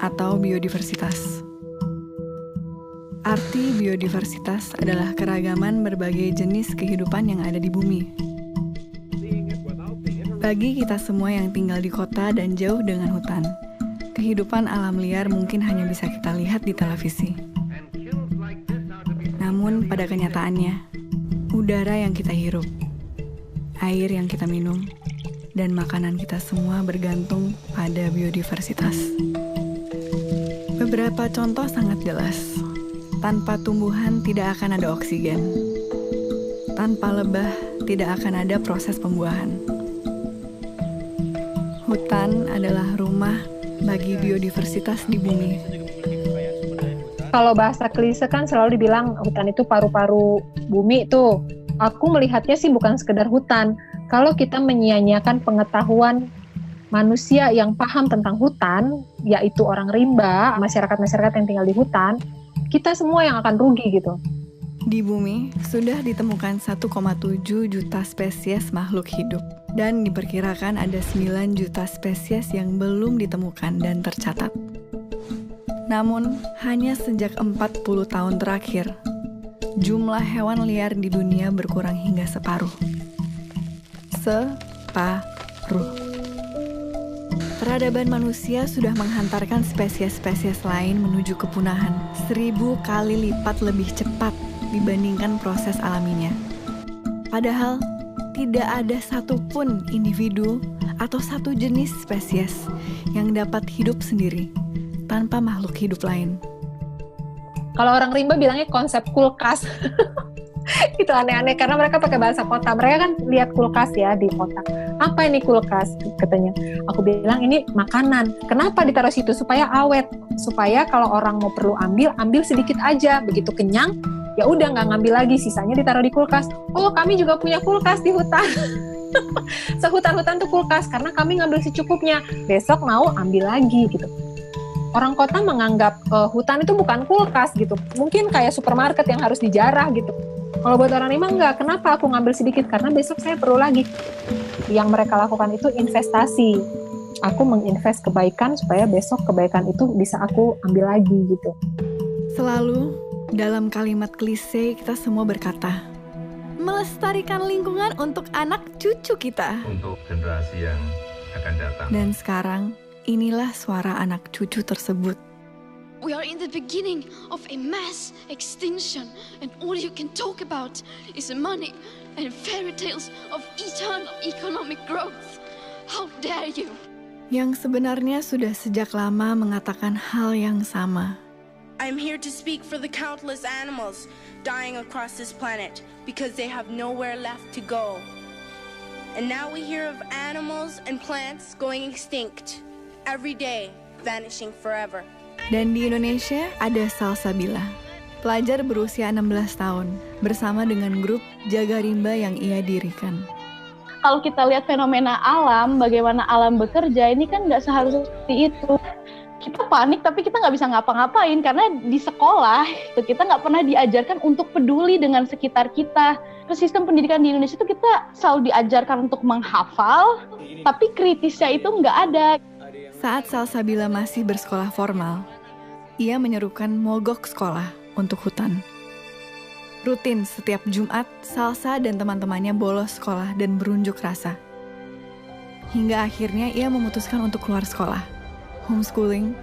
atau biodiversitas. Arti biodiversitas adalah keragaman berbagai jenis kehidupan yang ada di bumi. Bagi kita semua yang tinggal di kota dan jauh dengan hutan, kehidupan alam liar mungkin hanya bisa kita lihat di televisi. Namun pada kenyataannya, udara yang kita hirup, air yang kita minum, dan makanan kita semua bergantung pada biodiversitas. Beberapa contoh sangat jelas. Tanpa tumbuhan tidak akan ada oksigen. Tanpa lebah tidak akan ada proses pembuahan. Hutan adalah rumah bagi biodiversitas di bumi. Kalau bahasa klise kan selalu dibilang hutan itu paru-paru bumi tuh. Aku melihatnya sih bukan sekedar hutan. Kalau kita menyia-nyiakan pengetahuan manusia yang paham tentang hutan, yaitu orang rimba, masyarakat-masyarakat yang tinggal di hutan, kita semua yang akan rugi gitu. Di bumi sudah ditemukan 1,7 juta spesies makhluk hidup dan diperkirakan ada 9 juta spesies yang belum ditemukan dan tercatat. Namun, hanya sejak 40 tahun terakhir, jumlah hewan liar di dunia berkurang hingga separuh. Separuh. Peradaban manusia sudah menghantarkan spesies-spesies lain menuju kepunahan 1000 kali lipat lebih cepat dibandingkan proses alaminya. Padahal, tidak ada satupun individu atau satu jenis spesies yang dapat hidup sendiri tanpa makhluk hidup lain. Kalau orang rimba bilangnya konsep kulkas. Itu aneh-aneh karena mereka pakai bahasa kota. Mereka kan lihat kulkas ya di kota. Apa ini kulkas? Katanya. Aku bilang ini makanan. Kenapa ditaruh situ? Supaya awet. Supaya kalau orang mau perlu ambil sedikit aja. Begitu kenyang, ya udah nggak ngambil lagi. Sisanya ditaruh di kulkas. Oh, kami juga punya kulkas di hutan. Sehutan-hutan tuh kulkas karena kami ngambil secukupnya. Besok mau ambil lagi gitu. Orang kota menganggap hutan itu bukan kulkas gitu. Mungkin kayak supermarket yang harus dijarah gitu. Kalau buat orang Rimba enggak, kenapa aku ngambil sedikit? Karena besok saya perlu lagi. Yang mereka lakukan itu investasi. Aku menginvest kebaikan supaya besok kebaikan itu bisa aku ambil lagi gitu. Selalu dalam kalimat klise kita semua berkata, melestarikan lingkungan untuk anak cucu kita. Untuk generasi yang akan datang. Dan sekarang, inilah suara anak cucu tersebut. We are in the beginning of a mass extinction, and all you can talk about is money and fairy tales of eternal economic growth. How dare you? Yang sebenarnya sudah sejak lama mengatakan hal yang sama. I'm here to speak for the countless animals dying across this planet because they have nowhere left to go. And now we hear of animals and plants going extinct every day, vanishing forever. Dan di Indonesia ada Salsabila, pelajar berusia 16 tahun, bersama dengan grup Jaga Rimba yang ia dirikan. Kalau kita lihat fenomena alam, bagaimana alam bekerja, ini kan nggak seharusnya seperti itu. Kita panik tapi kita nggak bisa ngapa-ngapain karena di sekolah kita nggak pernah diajarkan untuk peduli dengan sekitar kita. Terus sistem pendidikan di Indonesia itu kita selalu diajarkan untuk menghafal, tapi kritisnya itu nggak ada. Saat Salsabila masih bersekolah formal, ia menyerukan mogok sekolah untuk hutan. Rutin setiap Jumat, Salsa dan teman-temannya bolos sekolah dan berunjuk rasa. Hingga akhirnya ia memutuskan untuk keluar sekolah, homeschooling,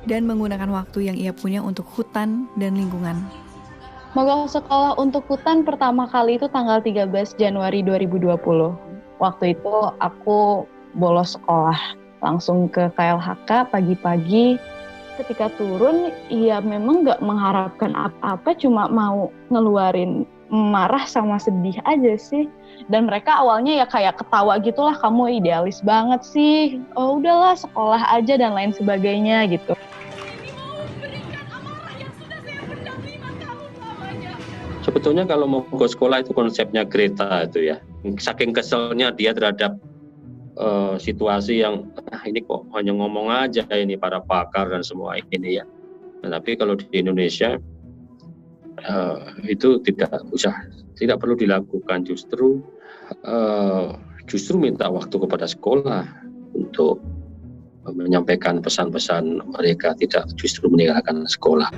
dan menggunakan waktu yang ia punya untuk hutan dan lingkungan. Mogok sekolah untuk hutan pertama kali itu tanggal 13 Januari 2020. Waktu itu aku bolos sekolah. Langsung ke KLHK pagi-pagi. Ketika turun, ya memang gak mengharapkan apa-apa, cuma mau ngeluarin marah sama sedih aja sih. Dan mereka awalnya ya kayak ketawa gitulah, kamu idealis banget sih. Oh udahlah sekolah aja dan lain sebagainya gitu. Sebetulnya kalau mau ke sekolah itu konsepnya Greta itu ya. Saking keselnya dia terhadap situasi yang ini kok hanya ngomong aja ini para pakar dan semua ini ya. Nah, tapi kalau di Indonesia itu tidak perlu dilakukan, justru minta waktu kepada sekolah untuk menyampaikan pesan-pesan mereka, tidak justru meninggalkan sekolah.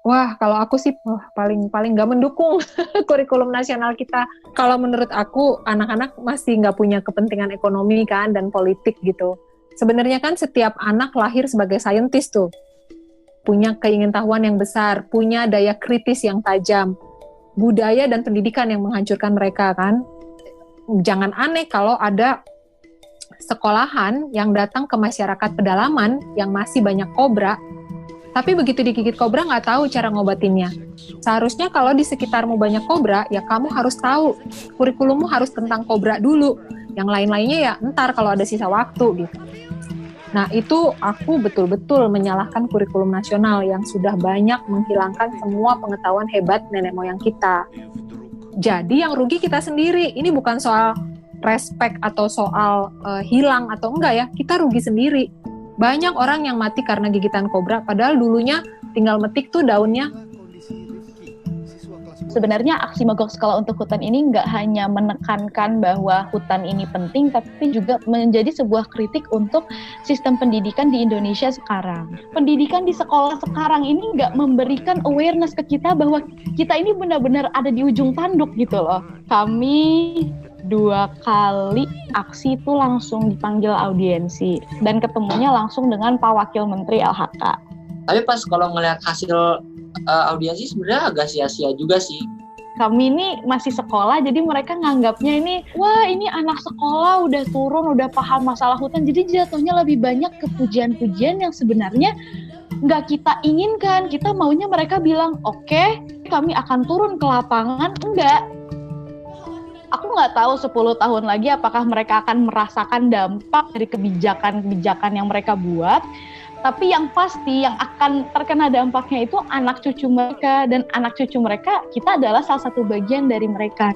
Wah, kalau aku sih paling nggak mendukung kurikulum nasional kita. Kalau menurut aku, anak-anak masih nggak punya kepentingan ekonomi kan dan politik gitu. Sebenarnya kan setiap anak lahir sebagai saintis tuh, punya keingintahuan yang besar, punya daya kritis yang tajam, budaya dan pendidikan yang menghancurkan mereka kan. Jangan aneh kalau ada sekolahan yang datang ke masyarakat pedalaman yang masih banyak kobra. Tapi begitu digigit kobra nggak tahu cara ngobatinnya. Seharusnya kalau di sekitarmu banyak kobra, ya kamu harus tahu. Kurikulummu harus tentang kobra dulu. Yang lain-lainnya ya ntar kalau ada sisa waktu gitu. Nah itu aku betul-betul menyalahkan kurikulum nasional yang sudah banyak menghilangkan semua pengetahuan hebat nenek moyang kita. Jadi yang rugi kita sendiri. Ini bukan soal respect atau soal hilang atau enggak ya. Kita rugi sendiri. Banyak orang yang mati karena gigitan kobra, padahal dulunya tinggal metik tuh daunnya. Sebenarnya aksi mogok sekolah untuk hutan ini nggak hanya menekankan bahwa hutan ini penting, tapi juga menjadi sebuah kritik untuk sistem pendidikan di Indonesia sekarang. Pendidikan di sekolah sekarang ini nggak memberikan awareness ke kita bahwa kita ini benar-benar ada di ujung tanduk gitu loh. Kami 2 kali aksi itu langsung dipanggil audiensi dan ketemunya langsung dengan Pak Wakil Menteri LHK. Tapi pas kalau ngelihat hasil audiensi sebenarnya agak sia-sia juga sih. Kami ini masih sekolah, jadi mereka nganggapnya ini, wah ini anak sekolah udah turun, udah paham masalah hutan, jadi jatuhnya lebih banyak ke pujian-pujian yang sebenarnya nggak kita inginkan. Kita maunya mereka bilang, oke, kami akan turun ke lapangan. Enggak. Aku nggak tahu 10 tahun lagi apakah mereka akan merasakan dampak dari kebijakan-kebijakan yang mereka buat. Tapi yang pasti yang akan terkena dampaknya itu anak cucu mereka, dan anak cucu mereka kita adalah salah satu bagian dari mereka.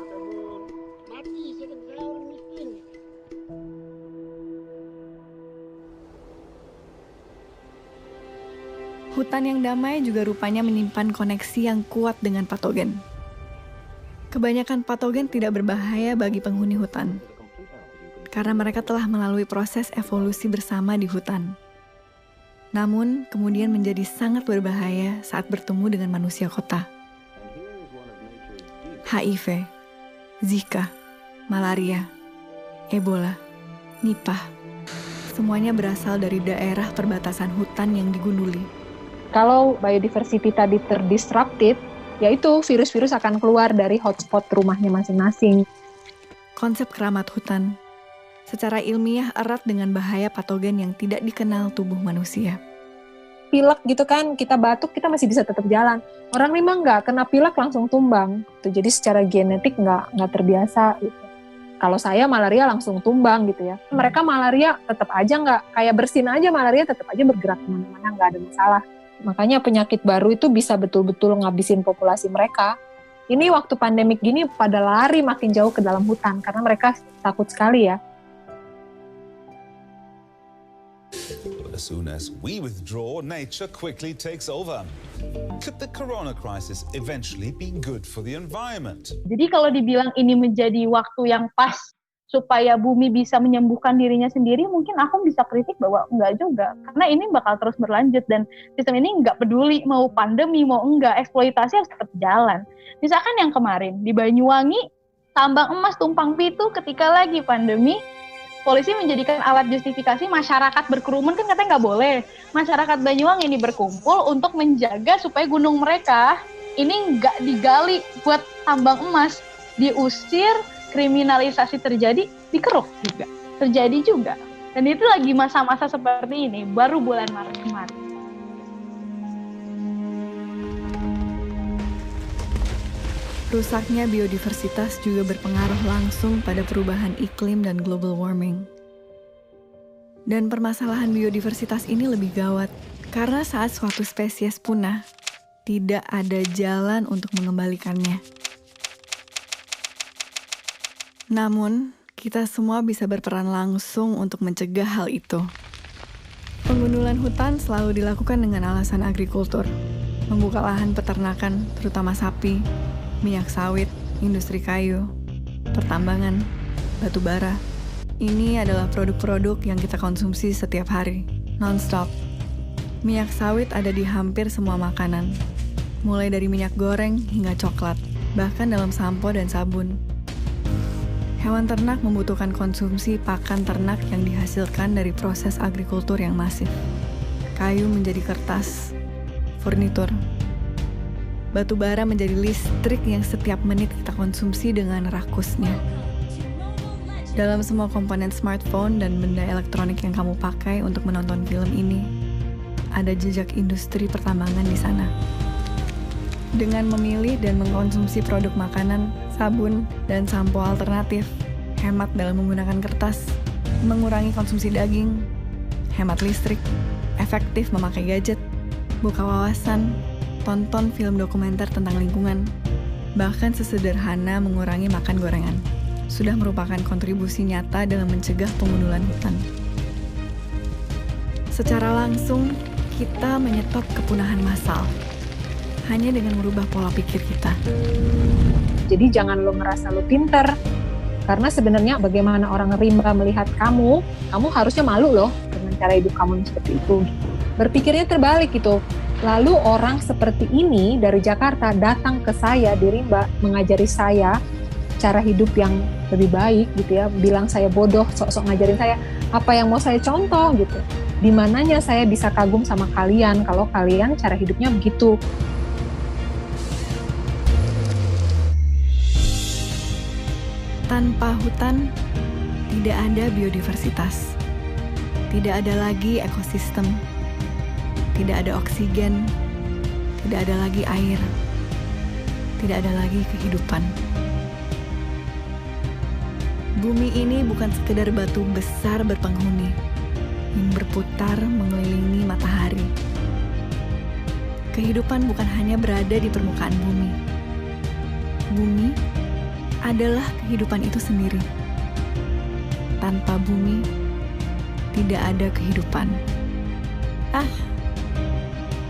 Hutan yang damai juga rupanya menyimpan koneksi yang kuat dengan patogen. Kebanyakan patogen tidak berbahaya bagi penghuni hutan, karena mereka telah melalui proses evolusi bersama di hutan. Namun, kemudian menjadi sangat berbahaya saat bertemu dengan manusia kota. HIV, Zika, malaria, Ebola, Nipah, semuanya berasal dari daerah perbatasan hutan yang digunduli. Kalau biodiversity tadi terdisrupted, yaitu virus-virus akan keluar dari hotspot rumahnya masing-masing. Konsep keramat hutan secara ilmiah erat dengan bahaya patogen yang tidak dikenal tubuh manusia. Pilek gitu kan, kita batuk, kita masih bisa tetap jalan. Orang memang nggak kena pilek langsung tumbang. Jadi secara genetik nggak terbiasa. Gitu. Kalau saya malaria langsung tumbang gitu ya. Mereka malaria tetap aja nggak, kayak bersin aja malaria tetap aja bergerak kemana-mana, nggak ada masalah. Makanya penyakit baru itu bisa betul-betul ngabisin populasi mereka. Ini waktu pandemik gini pada lari makin jauh ke dalam hutan, karena mereka takut sekali ya. As soon as we withdraw, nature quickly takes over. Could the corona crisis eventually be good for the environment? Jadi kalau dibilang ini menjadi waktu yang pas supaya bumi bisa menyembuhkan dirinya sendiri, mungkin aku bisa kritik bahwa enggak juga. Karena ini bakal terus berlanjut dan sistem ini enggak peduli mau pandemi, mau enggak, eksploitasi harus tetap jalan. Misalkan yang kemarin di Banyuwangi, tambang emas tumpang pitu ketika lagi pandemi, polisi menjadikan alat justifikasi masyarakat berkerumun, kan katanya nggak boleh. Masyarakat Banyuwangi ini berkumpul untuk menjaga supaya gunung mereka ini nggak digali buat tambang emas. Diusir, kriminalisasi terjadi, dikeruk juga. Terjadi juga. Dan itu lagi masa-masa seperti ini, baru bulan Maret kemarin. Rusaknya biodiversitas juga berpengaruh langsung pada perubahan iklim dan global warming. Dan permasalahan biodiversitas ini lebih gawat, karena saat suatu spesies punah, tidak ada jalan untuk mengembalikannya. Namun, kita semua bisa berperan langsung untuk mencegah hal itu. Pengundulan hutan selalu dilakukan dengan alasan agrikultur, membuka lahan peternakan, terutama sapi, minyak sawit, industri kayu, pertambangan, batu bara. Ini adalah produk-produk yang kita konsumsi setiap hari, non-stop. Minyak sawit ada di hampir semua makanan, mulai dari minyak goreng hingga coklat, bahkan dalam sampo dan sabun. Hewan ternak membutuhkan konsumsi pakan ternak yang dihasilkan dari proses agrikultur yang masif. Kayu menjadi kertas, furnitur. Batu bara menjadi listrik yang setiap menit kita konsumsi dengan rakusnya. Dalam semua komponen smartphone dan benda elektronik yang kamu pakai untuk menonton film ini, ada jejak industri pertambangan di sana. Dengan memilih dan mengkonsumsi produk makanan, sabun, dan sampo alternatif, hemat dalam menggunakan kertas, mengurangi konsumsi daging, hemat listrik, efektif memakai gadget, buka wawasan, tonton film dokumenter tentang lingkungan, bahkan sesederhana mengurangi makan gorengan, sudah merupakan kontribusi nyata dalam mencegah pengundulan hutan. Secara langsung, kita menyetop kepunahan massal hanya dengan merubah pola pikir kita. Jadi jangan lo ngerasa lo pinter, karena sebenarnya bagaimana orang rimba melihat kamu harusnya malu loh dengan cara hidup kamu yang seperti itu. Berpikirnya terbalik gitu. Lalu orang seperti ini dari Jakarta datang ke saya di Rimba, mengajari saya cara hidup yang lebih baik gitu ya, bilang saya bodoh, sok-sok ngajarin saya apa yang mau saya contoh gitu. Di mananya saya bisa kagum sama kalian kalau kalian cara hidupnya begitu. Tanpa hutan, tidak ada biodiversitas. Tidak ada lagi ekosistem. Tidak ada oksigen. Tidak ada lagi air. Tidak ada lagi kehidupan. Bumi ini bukan sekedar batu besar berpenghuni yang berputar mengelilingi matahari. Kehidupan bukan hanya berada di permukaan bumi. Bumi adalah kehidupan itu sendiri. Tanpa bumi, tidak ada kehidupan.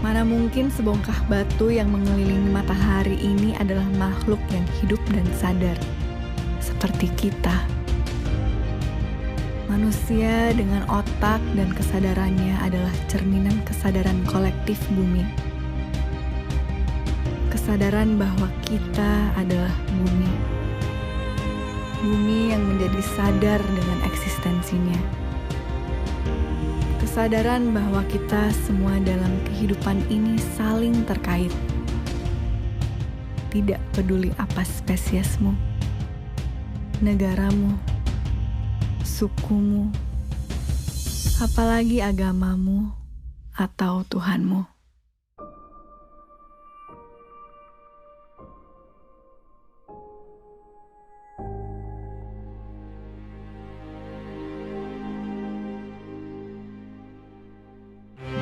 Mana mungkin sebongkah batu yang mengelilingi matahari ini adalah makhluk yang hidup dan sadar, seperti kita. Manusia dengan otak dan kesadarannya adalah cerminan kesadaran kolektif bumi. Kesadaran bahwa kita adalah bumi. Bumi yang menjadi sadar dengan eksistensinya. Kesadaran bahwa kita semua dalam kehidupan ini saling terkait. Tidak peduli apa spesiesmu, negaramu, sukumu, apalagi agamamu atau Tuhanmu.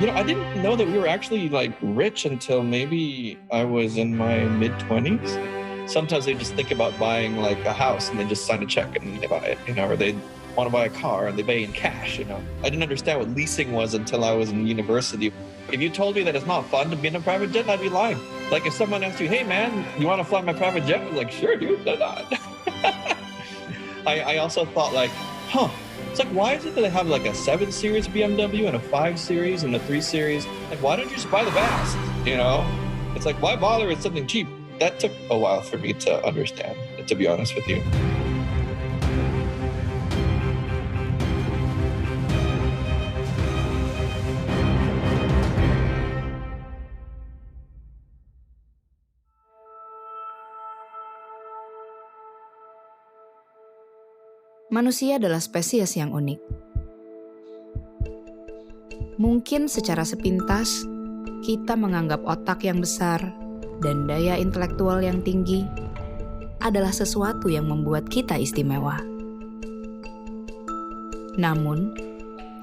You know, I didn't know that we were actually like rich until maybe I was in my mid-20s. Sometimes they just think about buying like a house and they just sign a check and they buy it, you know, or they want to buy a car and they pay in cash, you know. I didn't understand what leasing was until I was in university. If you told me that it's not fun to be in a private jet, I'd be lying. Like if someone asked you, hey man, you want to fly my private jet? I'm like, sure dude, why not? I also thought like, it's like, why is it that they have like a 7 Series BMW and a 5 Series and a 3 Series? Like, why don't you just buy the best, you know? It's like, why bother with something cheap? That took a while for me to understand, to be honest with you. Manusia adalah spesies yang unik. Mungkin secara sepintas, kita menganggap otak yang besar dan daya intelektual yang tinggi adalah sesuatu yang membuat kita istimewa. Namun,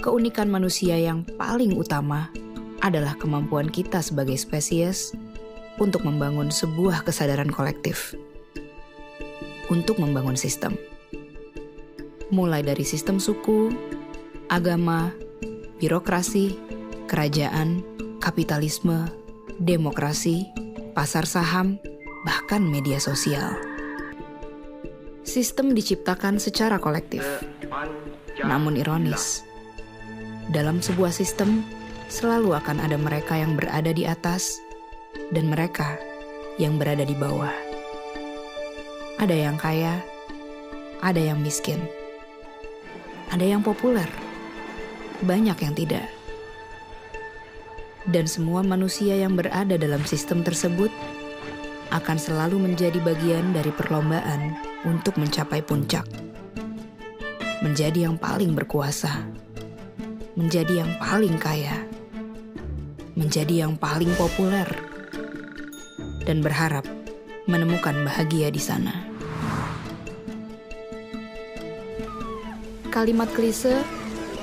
keunikan manusia yang paling utama adalah kemampuan kita sebagai spesies untuk membangun sebuah kesadaran kolektif, untuk membangun sistem. Mulai dari sistem suku, agama, birokrasi, kerajaan, kapitalisme, demokrasi, pasar saham, bahkan media sosial. Sistem diciptakan secara kolektif. Namun ironis, dalam sebuah sistem selalu akan ada mereka yang berada di atas dan mereka yang berada di bawah. Ada yang kaya, ada yang miskin. Ada yang populer, banyak yang tidak. Dan semua manusia yang berada dalam sistem tersebut akan selalu menjadi bagian dari perlombaan untuk mencapai puncak. Menjadi yang paling berkuasa, menjadi yang paling kaya, menjadi yang paling populer, dan berharap menemukan bahagia di sana. Kalimat klise,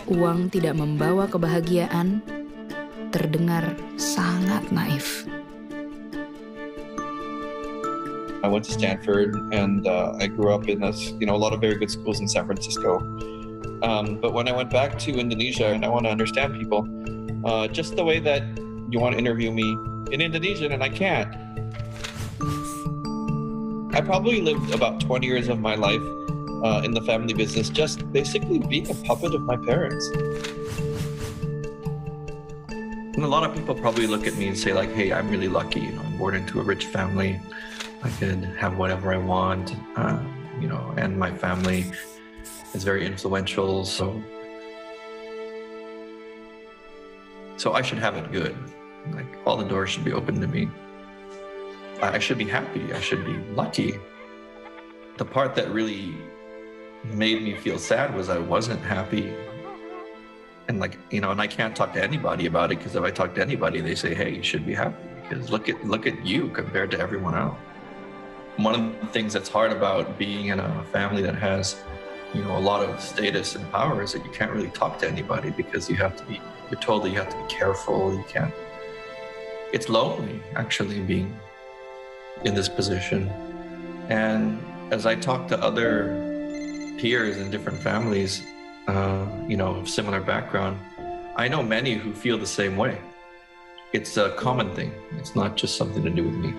uang tidak membawa kebahagiaan, terdengar sangat naif. I went to Stanford and I grew up in a lot of very good schools in San Francisco. But when I went back to Indonesia and I want to understand people, just the way that you want to interview me in Indonesian and I can't. I probably lived about 20 years of my life in the family business, just basically being a puppet of my parents. And a lot of people probably look at me and say like, hey, I'm really lucky, you know, I'm born into a rich family. I could have whatever I want, you know, and my family is very influential, so I should have it good. Like, all the doors should be open to me. I should be happy, I should be lucky. The part that really made me feel sad was I wasn't happy. And like, you know, and I can't talk to anybody about it, because if I talk to anybody, they say, hey, you should be happy, because look at you compared to everyone else. One of the things that's hard about being in a family that has, you know, a lot of status and power is that you can't really talk to anybody, because you're told that you have to be careful, you can't. It's lonely, actually, being in this position. And as I talk to other peers in different families, you know, of similar background, I know many who feel the same way. It's a common thing. It's not just something to do with me.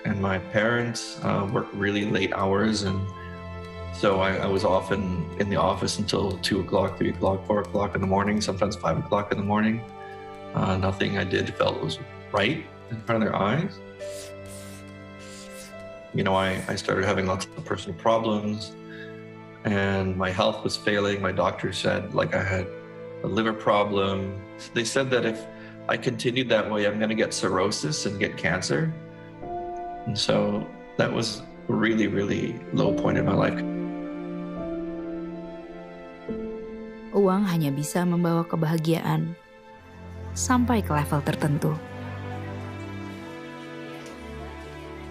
And my parents worked really late hours, and so I was often in the office until 2 o'clock, 3 o'clock, 4 o'clock in the morning, sometimes 5 o'clock in the morning. Nothing I did felt was right in front of their eyes. You know, I started having lots of personal problems, and my health was failing. My doctor said, like, I had a liver problem. They said that if I continued that way, I'm going to get cirrhosis and get cancer. And so that was a really, really low point in my life. Uang hanya bisa membawa kebahagiaan sampai ke level tertentu.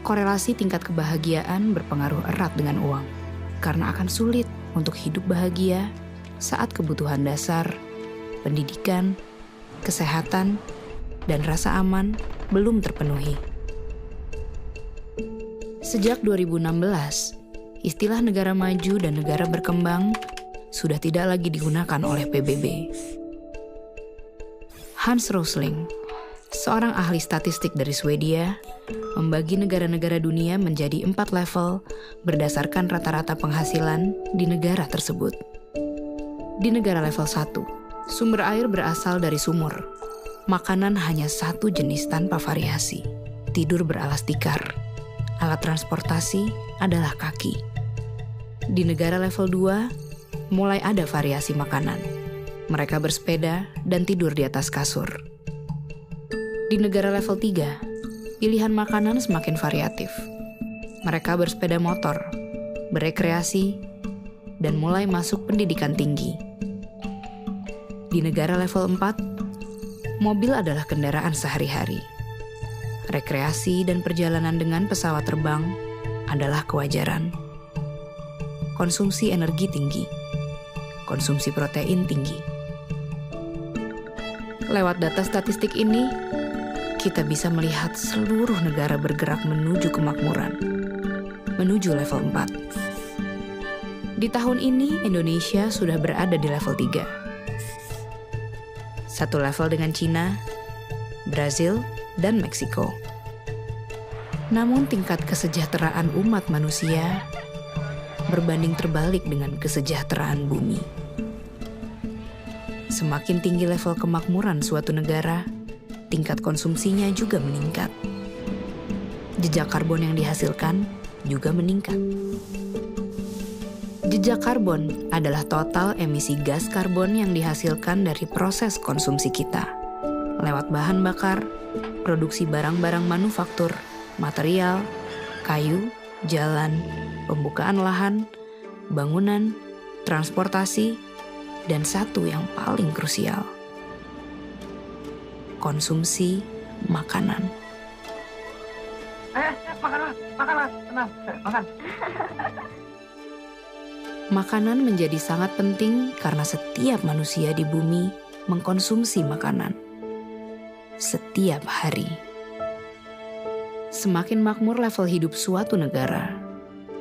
Korelasi tingkat kebahagiaan berpengaruh erat dengan uang, karena akan sulit untuk hidup bahagia saat kebutuhan dasar, pendidikan, kesehatan, dan rasa aman belum terpenuhi. Sejak 2016, istilah negara maju dan negara berkembang sudah tidak lagi digunakan oleh PBB. Hans Rosling, seorang ahli statistik dari Swedia, membagi negara-negara dunia menjadi 4 level berdasarkan rata-rata penghasilan di negara tersebut. Di negara level 1, sumber air berasal dari sumur. Makanan hanya satu jenis tanpa variasi. Tidur beralas tikar. Alat transportasi adalah kaki. Di negara level 2, mulai ada variasi makanan. Mereka bersepeda dan tidur di atas kasur. Di negara level 3, pilihan makanan semakin variatif. Mereka bersepeda motor, berekreasi, dan mulai masuk pendidikan tinggi. Di negara level 4, mobil adalah kendaraan sehari-hari. Rekreasi dan perjalanan dengan pesawat terbang adalah kewajaran. Konsumsi energi tinggi, konsumsi protein tinggi. Lewat data statistik ini, kita bisa melihat seluruh negara bergerak menuju kemakmuran, menuju level 4. Di tahun ini, Indonesia sudah berada di level 3. Satu level dengan Cina, Brazil, dan Meksiko. Namun tingkat kesejahteraan umat manusia berbanding terbalik dengan kesejahteraan bumi. Semakin tinggi level kemakmuran suatu negara, tingkat konsumsinya juga meningkat. Jejak karbon yang dihasilkan juga meningkat. Jejak karbon adalah total emisi gas karbon yang dihasilkan dari proses konsumsi kita, lewat bahan bakar, produksi barang-barang manufaktur, material, kayu, jalan, pembukaan lahan, bangunan, transportasi, dan satu yang paling krusial, konsumsi makanan. Makan, tenang, makan. Makanan menjadi sangat penting karena setiap manusia di bumi mengkonsumsi makanan setiap hari. Semakin makmur level hidup suatu negara,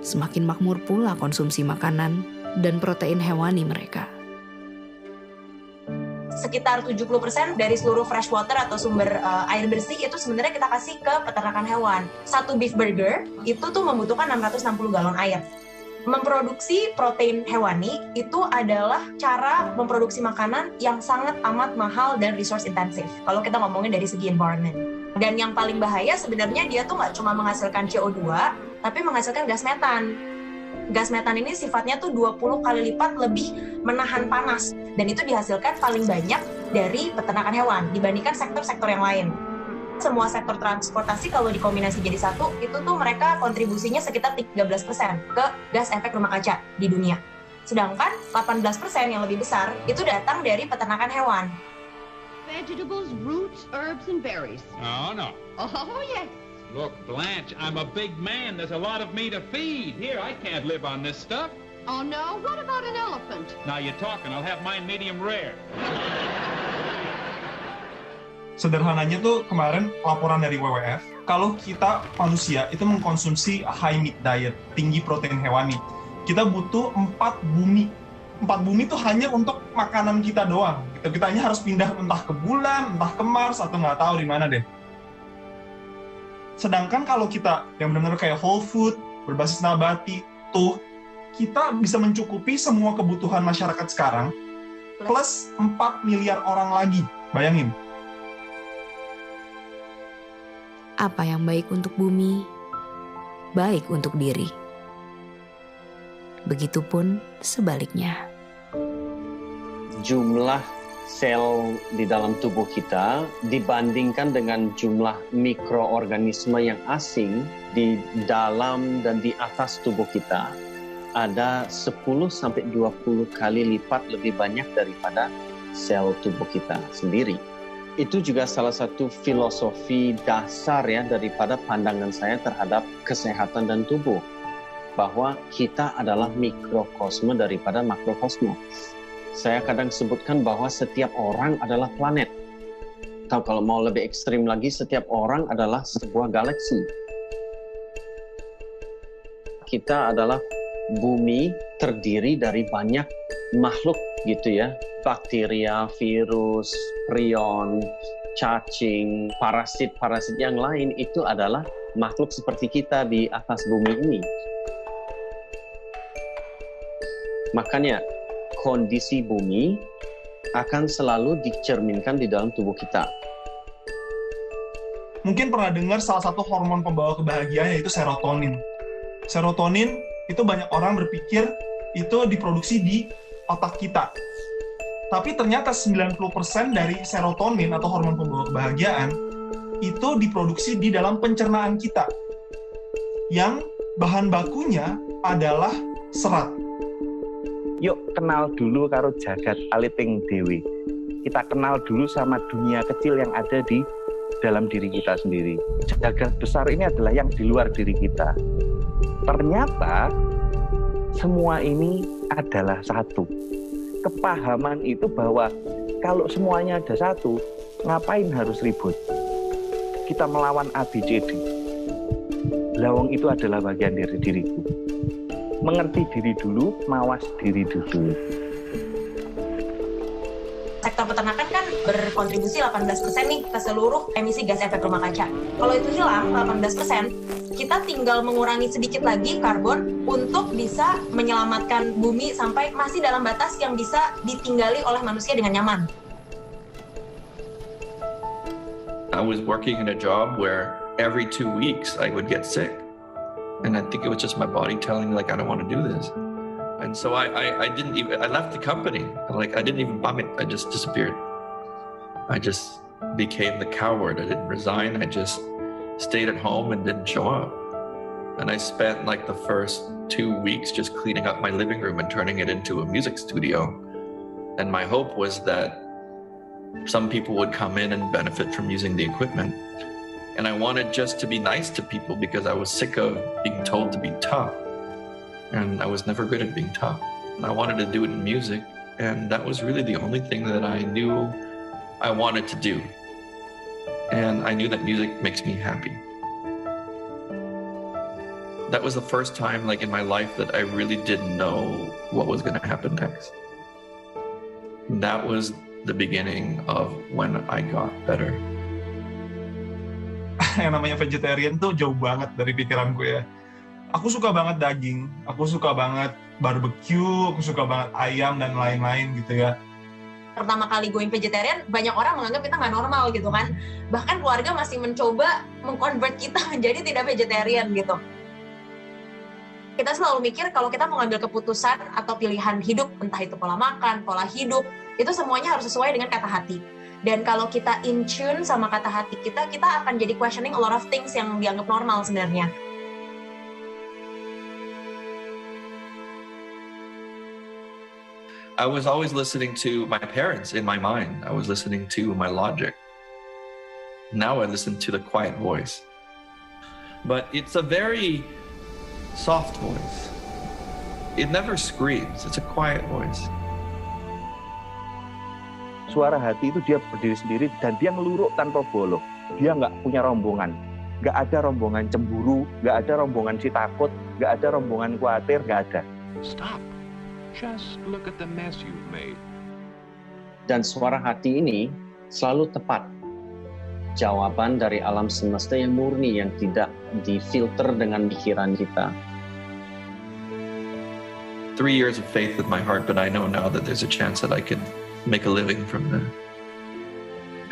semakin makmur pula konsumsi makanan dan protein hewani mereka. Sekitar 70% dari seluruh freshwater atau sumber air bersih itu sebenarnya kita kasih ke peternakan hewan. Satu beef burger itu tuh membutuhkan 660 galon air. Memproduksi protein hewani itu adalah cara memproduksi makanan yang sangat amat mahal dan resource intensif. Kalau kita ngomongin dari segi environment. Dan yang paling bahaya sebenarnya dia tuh nggak cuma menghasilkan CO2, tapi menghasilkan gas metan. Gas metan ini sifatnya tuh 20 kali lipat lebih menahan panas. Dan itu dihasilkan paling banyak dari peternakan hewan dibandingkan sektor-sektor yang lain. Semua sektor transportasi kalau dikombinasi jadi satu, itu tuh mereka kontribusinya sekitar 13% ke gas efek rumah kaca di dunia. Sedangkan 18% yang lebih besar itu datang dari peternakan hewan. Vegetables, roots, herbs, and berries. Oh, no. Oh, yes. Look, Blanche, I'm a big man. There's a lot of me to feed. Here, I can't live on this stuff. Oh, no? What about an elephant? Now you're talking. I'll have mine medium rare. Sederhananya tuh kemarin laporan dari WWF, kalau kita manusia itu mengkonsumsi high meat diet, tinggi protein hewani, kita butuh 4 bumi. 4 bumi itu hanya untuk makanan kita doang. Kita hanya harus pindah entah ke bulan, entah ke Mars, atau nggak tahu di mana deh. Sedangkan kalau kita yang benar-benar kayak whole food, berbasis nabati, tuh kita bisa mencukupi semua kebutuhan masyarakat sekarang, plus 4 miliar orang lagi. Bayangin. Apa yang baik untuk bumi, baik untuk diri. Begitupun sebaliknya. Jumlah sel di dalam tubuh kita dibandingkan dengan jumlah mikroorganisme yang asing di dalam dan di atas tubuh kita ada 10-20 kali lipat lebih banyak daripada sel tubuh kita sendiri. Itu juga salah satu filosofi dasar ya daripada pandangan saya terhadap kesehatan dan tubuh. Bahwa kita adalah mikrokosme daripada makrokosme. Saya kadang sebutkan bahwa setiap orang adalah planet. Atau kalau mau lebih ekstrim lagi, setiap orang adalah sebuah galaksi. Kita adalah bumi terdiri dari banyak makhluk gitu ya. Bakteria, virus, prion, cacing, parasit-parasit yang lain itu adalah makhluk seperti kita di atas bumi ini. Makanya kondisi bumi akan selalu dicerminkan di dalam tubuh kita. Mungkin pernah dengar salah satu hormon pembawa kebahagiaan yaitu serotonin. Serotonin itu banyak orang berpikir itu diproduksi di otak kita. Tapi ternyata 90% dari serotonin atau hormon pembawa kebahagiaan itu diproduksi di dalam pencernaan kita. Yang bahan bakunya adalah serat. Yuk kenal dulu karo jagat aliting dewi. Kita kenal dulu sama dunia kecil yang ada di dalam diri kita sendiri. Jagat besar ini adalah yang di luar diri kita. Ternyata semua ini adalah satu. Kepahaman itu bahwa kalau semuanya ada satu, ngapain harus ribut? Kita melawan ABCD. Lawang itu adalah bagian dari diriku. Mengerti diri dulu, mawas diri dulu. Sektor peternakan kan berkontribusi 18% nih ke seluruh emisi gas efek rumah kaca. Kalau itu hilang 18%, kita tinggal mengurangi sedikit lagi karbon untuk bisa menyelamatkan bumi sampai masih dalam batas yang bisa ditinggali oleh manusia dengan nyaman. I was working in a job where every 2 weeks I would get sick. And I think it was just my body telling me, like, I don't want to do this. And so I left the company. Like, I didn't even bum it. I just disappeared. I just became the coward. I didn't resign. I just stayed at home and didn't show up. And I spent like the first 2 weeks just cleaning up my living room and turning it into a music studio. And my hope was that some people would come in and benefit from using the equipment. And I wanted just to be nice to people because I was sick of being told to be tough. And I was never good at being tough. And I wanted to do it in music. And that was really the only thing that I knew I wanted to do. And I knew that music makes me happy. That was the first time like in my life that I really didn't know what was going to happen next. That was the beginning of when I got better. Yang namanya vegetarian tuh jauh banget dari pikiranku ya. Aku suka banget daging, aku suka banget barbecue, aku suka banget ayam dan lain-lain gitu ya. Pertama kali going vegetarian, banyak orang menganggap kita nggak normal gitu kan. Bahkan keluarga masih mencoba mengconvert kita menjadi tidak vegetarian gitu. Kita selalu mikir kalau kita mau ngambil keputusan atau pilihan hidup, entah itu pola makan, pola hidup, itu semuanya harus sesuai dengan kata hati. Dan kalau kita in tune sama kata hati kita akan jadi questioning a lot of things yang dianggap normal sebenarnya. I was always listening to my parents in my mind. I was listening to my logic. Now I listen to the quiet voice. But it's a very soft voice. It never screams. It's a quiet voice. Suara hati itu dia berdiri sendiri dan dia ngeluruk tanpa bolong. Dia nggak punya rombongan. Nggak ada rombongan cemburu, nggak ada rombongan si takut, nggak ada rombongan khawatir, nggak ada. Stop. Just look at the mess you've made. Dan suara hati ini selalu tepat. Jawaban dari alam semesta yang murni, yang tidak difilter dengan pikiran kita. 3 years of faith with my heart, but I know now that there's a chance that I could make a living from that.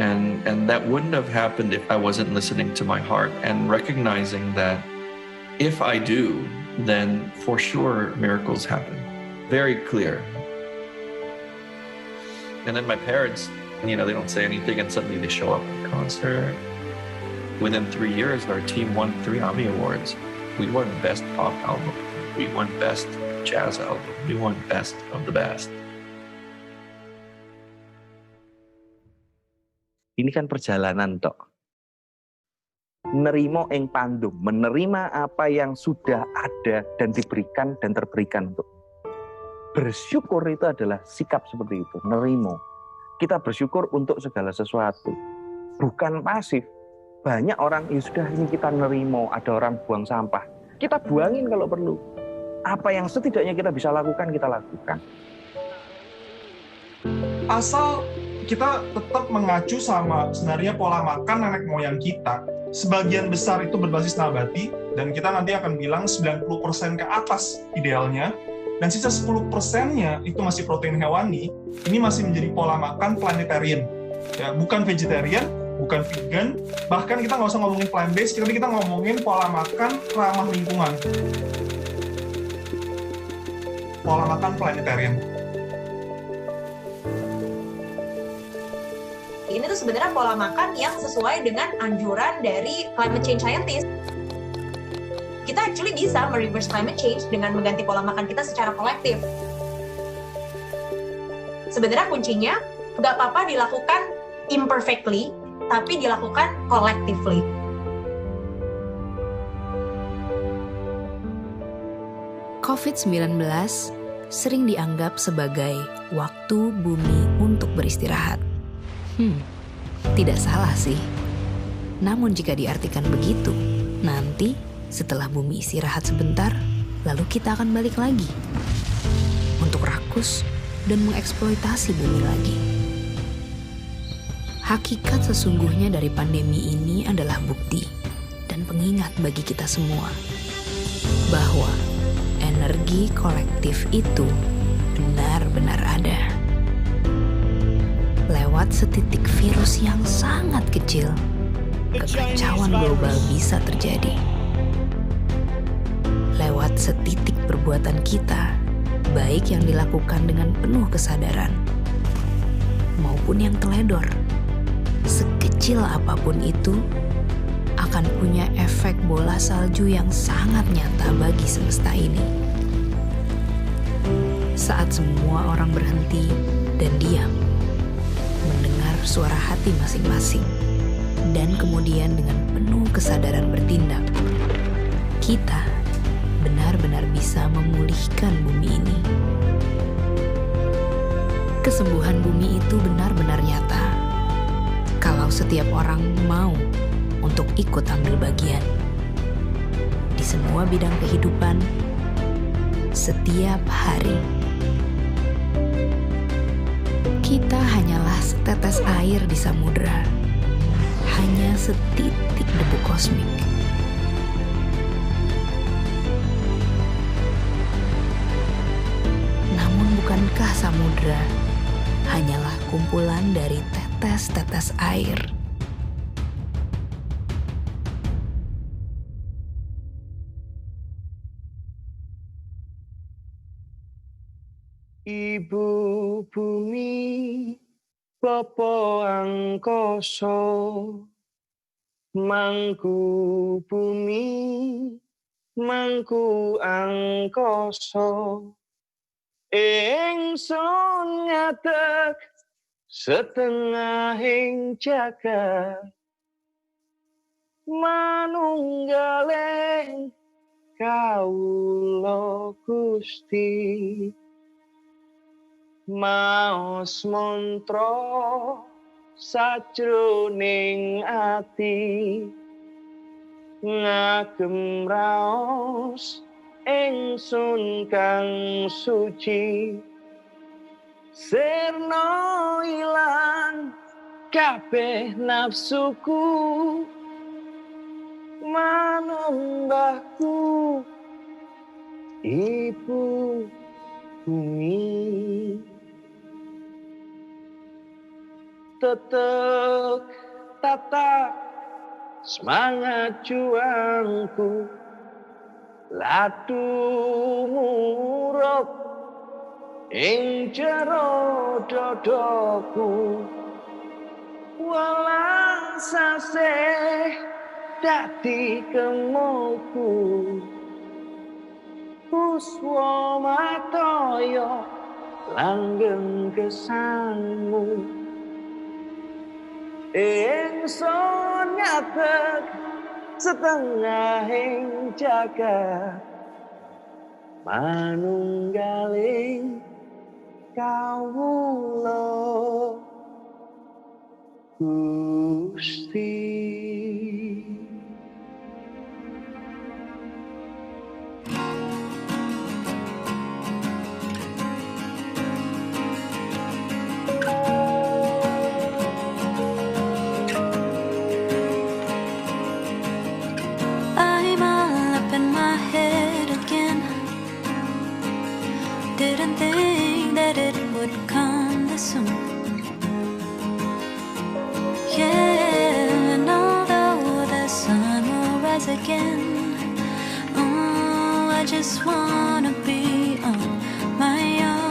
And that wouldn't have happened if I wasn't listening to my heart and recognizing that if I do, then for sure miracles happen. Very clear. And then my parents, they don't say anything and suddenly they show up at the concert. Within 3 years, our team won 3 Emmy Awards. We won Best Pop Album. We won Best Jazz Album. We won Best of the Best. Ini kan perjalanan, Tok. Nerimo ing pandum, menerima apa yang sudah ada dan diberikan dan terberikan untuk. Bersyukur itu adalah sikap seperti itu, nerimo. Kita bersyukur untuk segala sesuatu, bukan pasif. Banyak orang, ya sudah ini kita nerimo, ada orang buang sampah. Kita buangin kalau perlu. Apa yang setidaknya kita bisa lakukan, kita lakukan. Asal kita tetap mengacu sama sebenarnya pola makan nenek moyang kita. Sebagian besar itu berbasis nabati, dan kita nanti akan bilang 90% ke atas idealnya, dan sisa 10%-nya itu masih protein hewani. Ini masih menjadi pola makan planetarian, ya, bukan vegetarian, bukan vegan, bahkan kita nggak usah ngomongin plant-based, tapi kita ngomongin pola makan ramah lingkungan. Pola makan planetarian. Ini tuh sebenarnya pola makan yang sesuai dengan anjuran dari climate change scientist. Kita actually bisa mereverse climate change dengan mengganti pola makan kita secara kolektif. Sebenarnya kuncinya nggak apa-apa dilakukan imperfectly, tapi dilakukan collectively. COVID-19 sering dianggap sebagai waktu bumi untuk beristirahat. Tidak salah sih. Namun jika diartikan begitu, nanti setelah bumi istirahat sebentar, lalu kita akan balik lagi untuk rakus dan mengeksploitasi bumi lagi. Hakikat sesungguhnya dari pandemi ini adalah bukti dan pengingat bagi kita semua bahwa energi kolektif itu benar-benar ada. Lewat setitik virus yang sangat kecil, kekacauan global bisa terjadi. Lewat setitik perbuatan kita, baik yang dilakukan dengan penuh kesadaran, maupun yang teledor, sekecil apapun itu, akan punya efek bola salju yang sangat nyata bagi semesta ini. Saat semua orang berhenti dan diam, mendengar suara hati masing-masing, dan kemudian dengan penuh kesadaran bertindak, kita benar-benar bisa memulihkan bumi ini. Kesembuhan bumi itu benar-benar nyata kalau setiap orang mau untuk ikut ambil bagian. Di di semua bidang kehidupan setiap hari. Kita hanyalah setetes air di samudera, hanya setitik debu kosmik. Namun bukankah samudera hanyalah kumpulan dari tetes-tetes air? Ibu bumi, Bapa angkasa, mangku bumi, mangku angkasa, ingsun ngadeg setengahing jagat, manunggaling kawula Gusti. Maos mantra sajroning ati, ngagem raos ingsun kang suci, sirna ilang kabeh nafsuku, manembahku Ibu bumi. Tetep tatap semangat juangku, ladu murup ing jero dodoku, walang saseh dadi kemoku, puswa mataya langgeng kesanmu. Ingsun ngadeg setengahing jagat, manunggaling kawula Gusti. Didn't think that it would come this soon. Yeah, and although the sun will rise again, oh, I just wanna be on my own.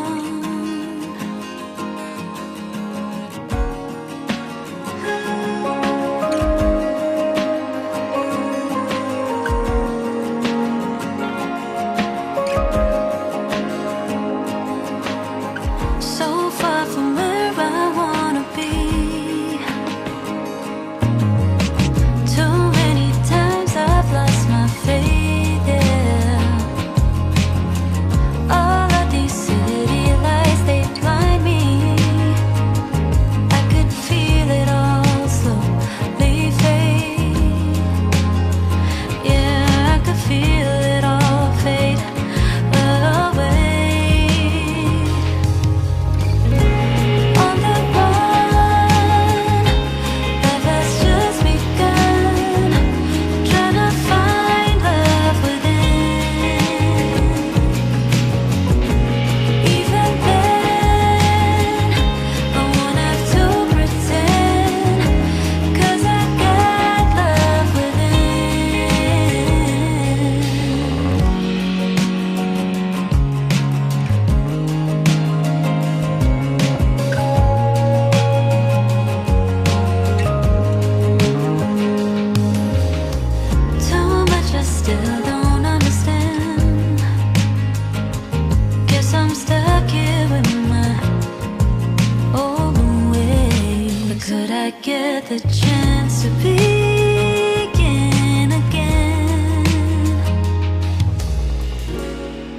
Get the chance to begin again.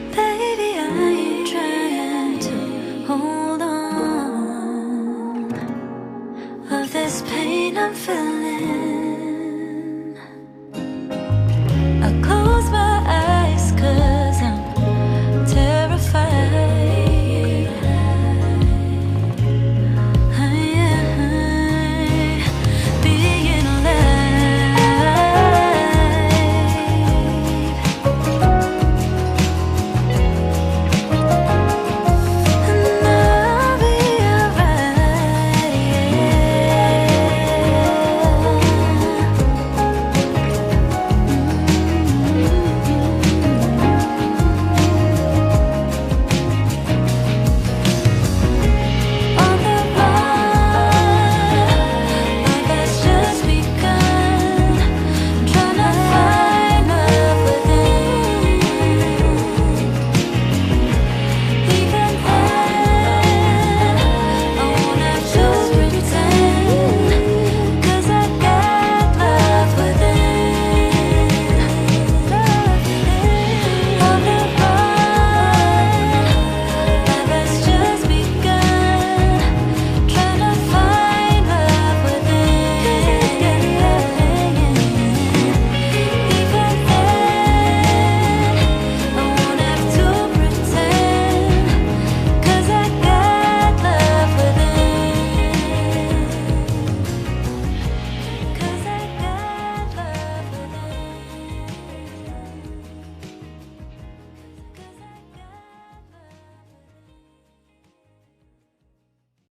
Baby, I'm trying to hold on. Of this pain I'm feeling,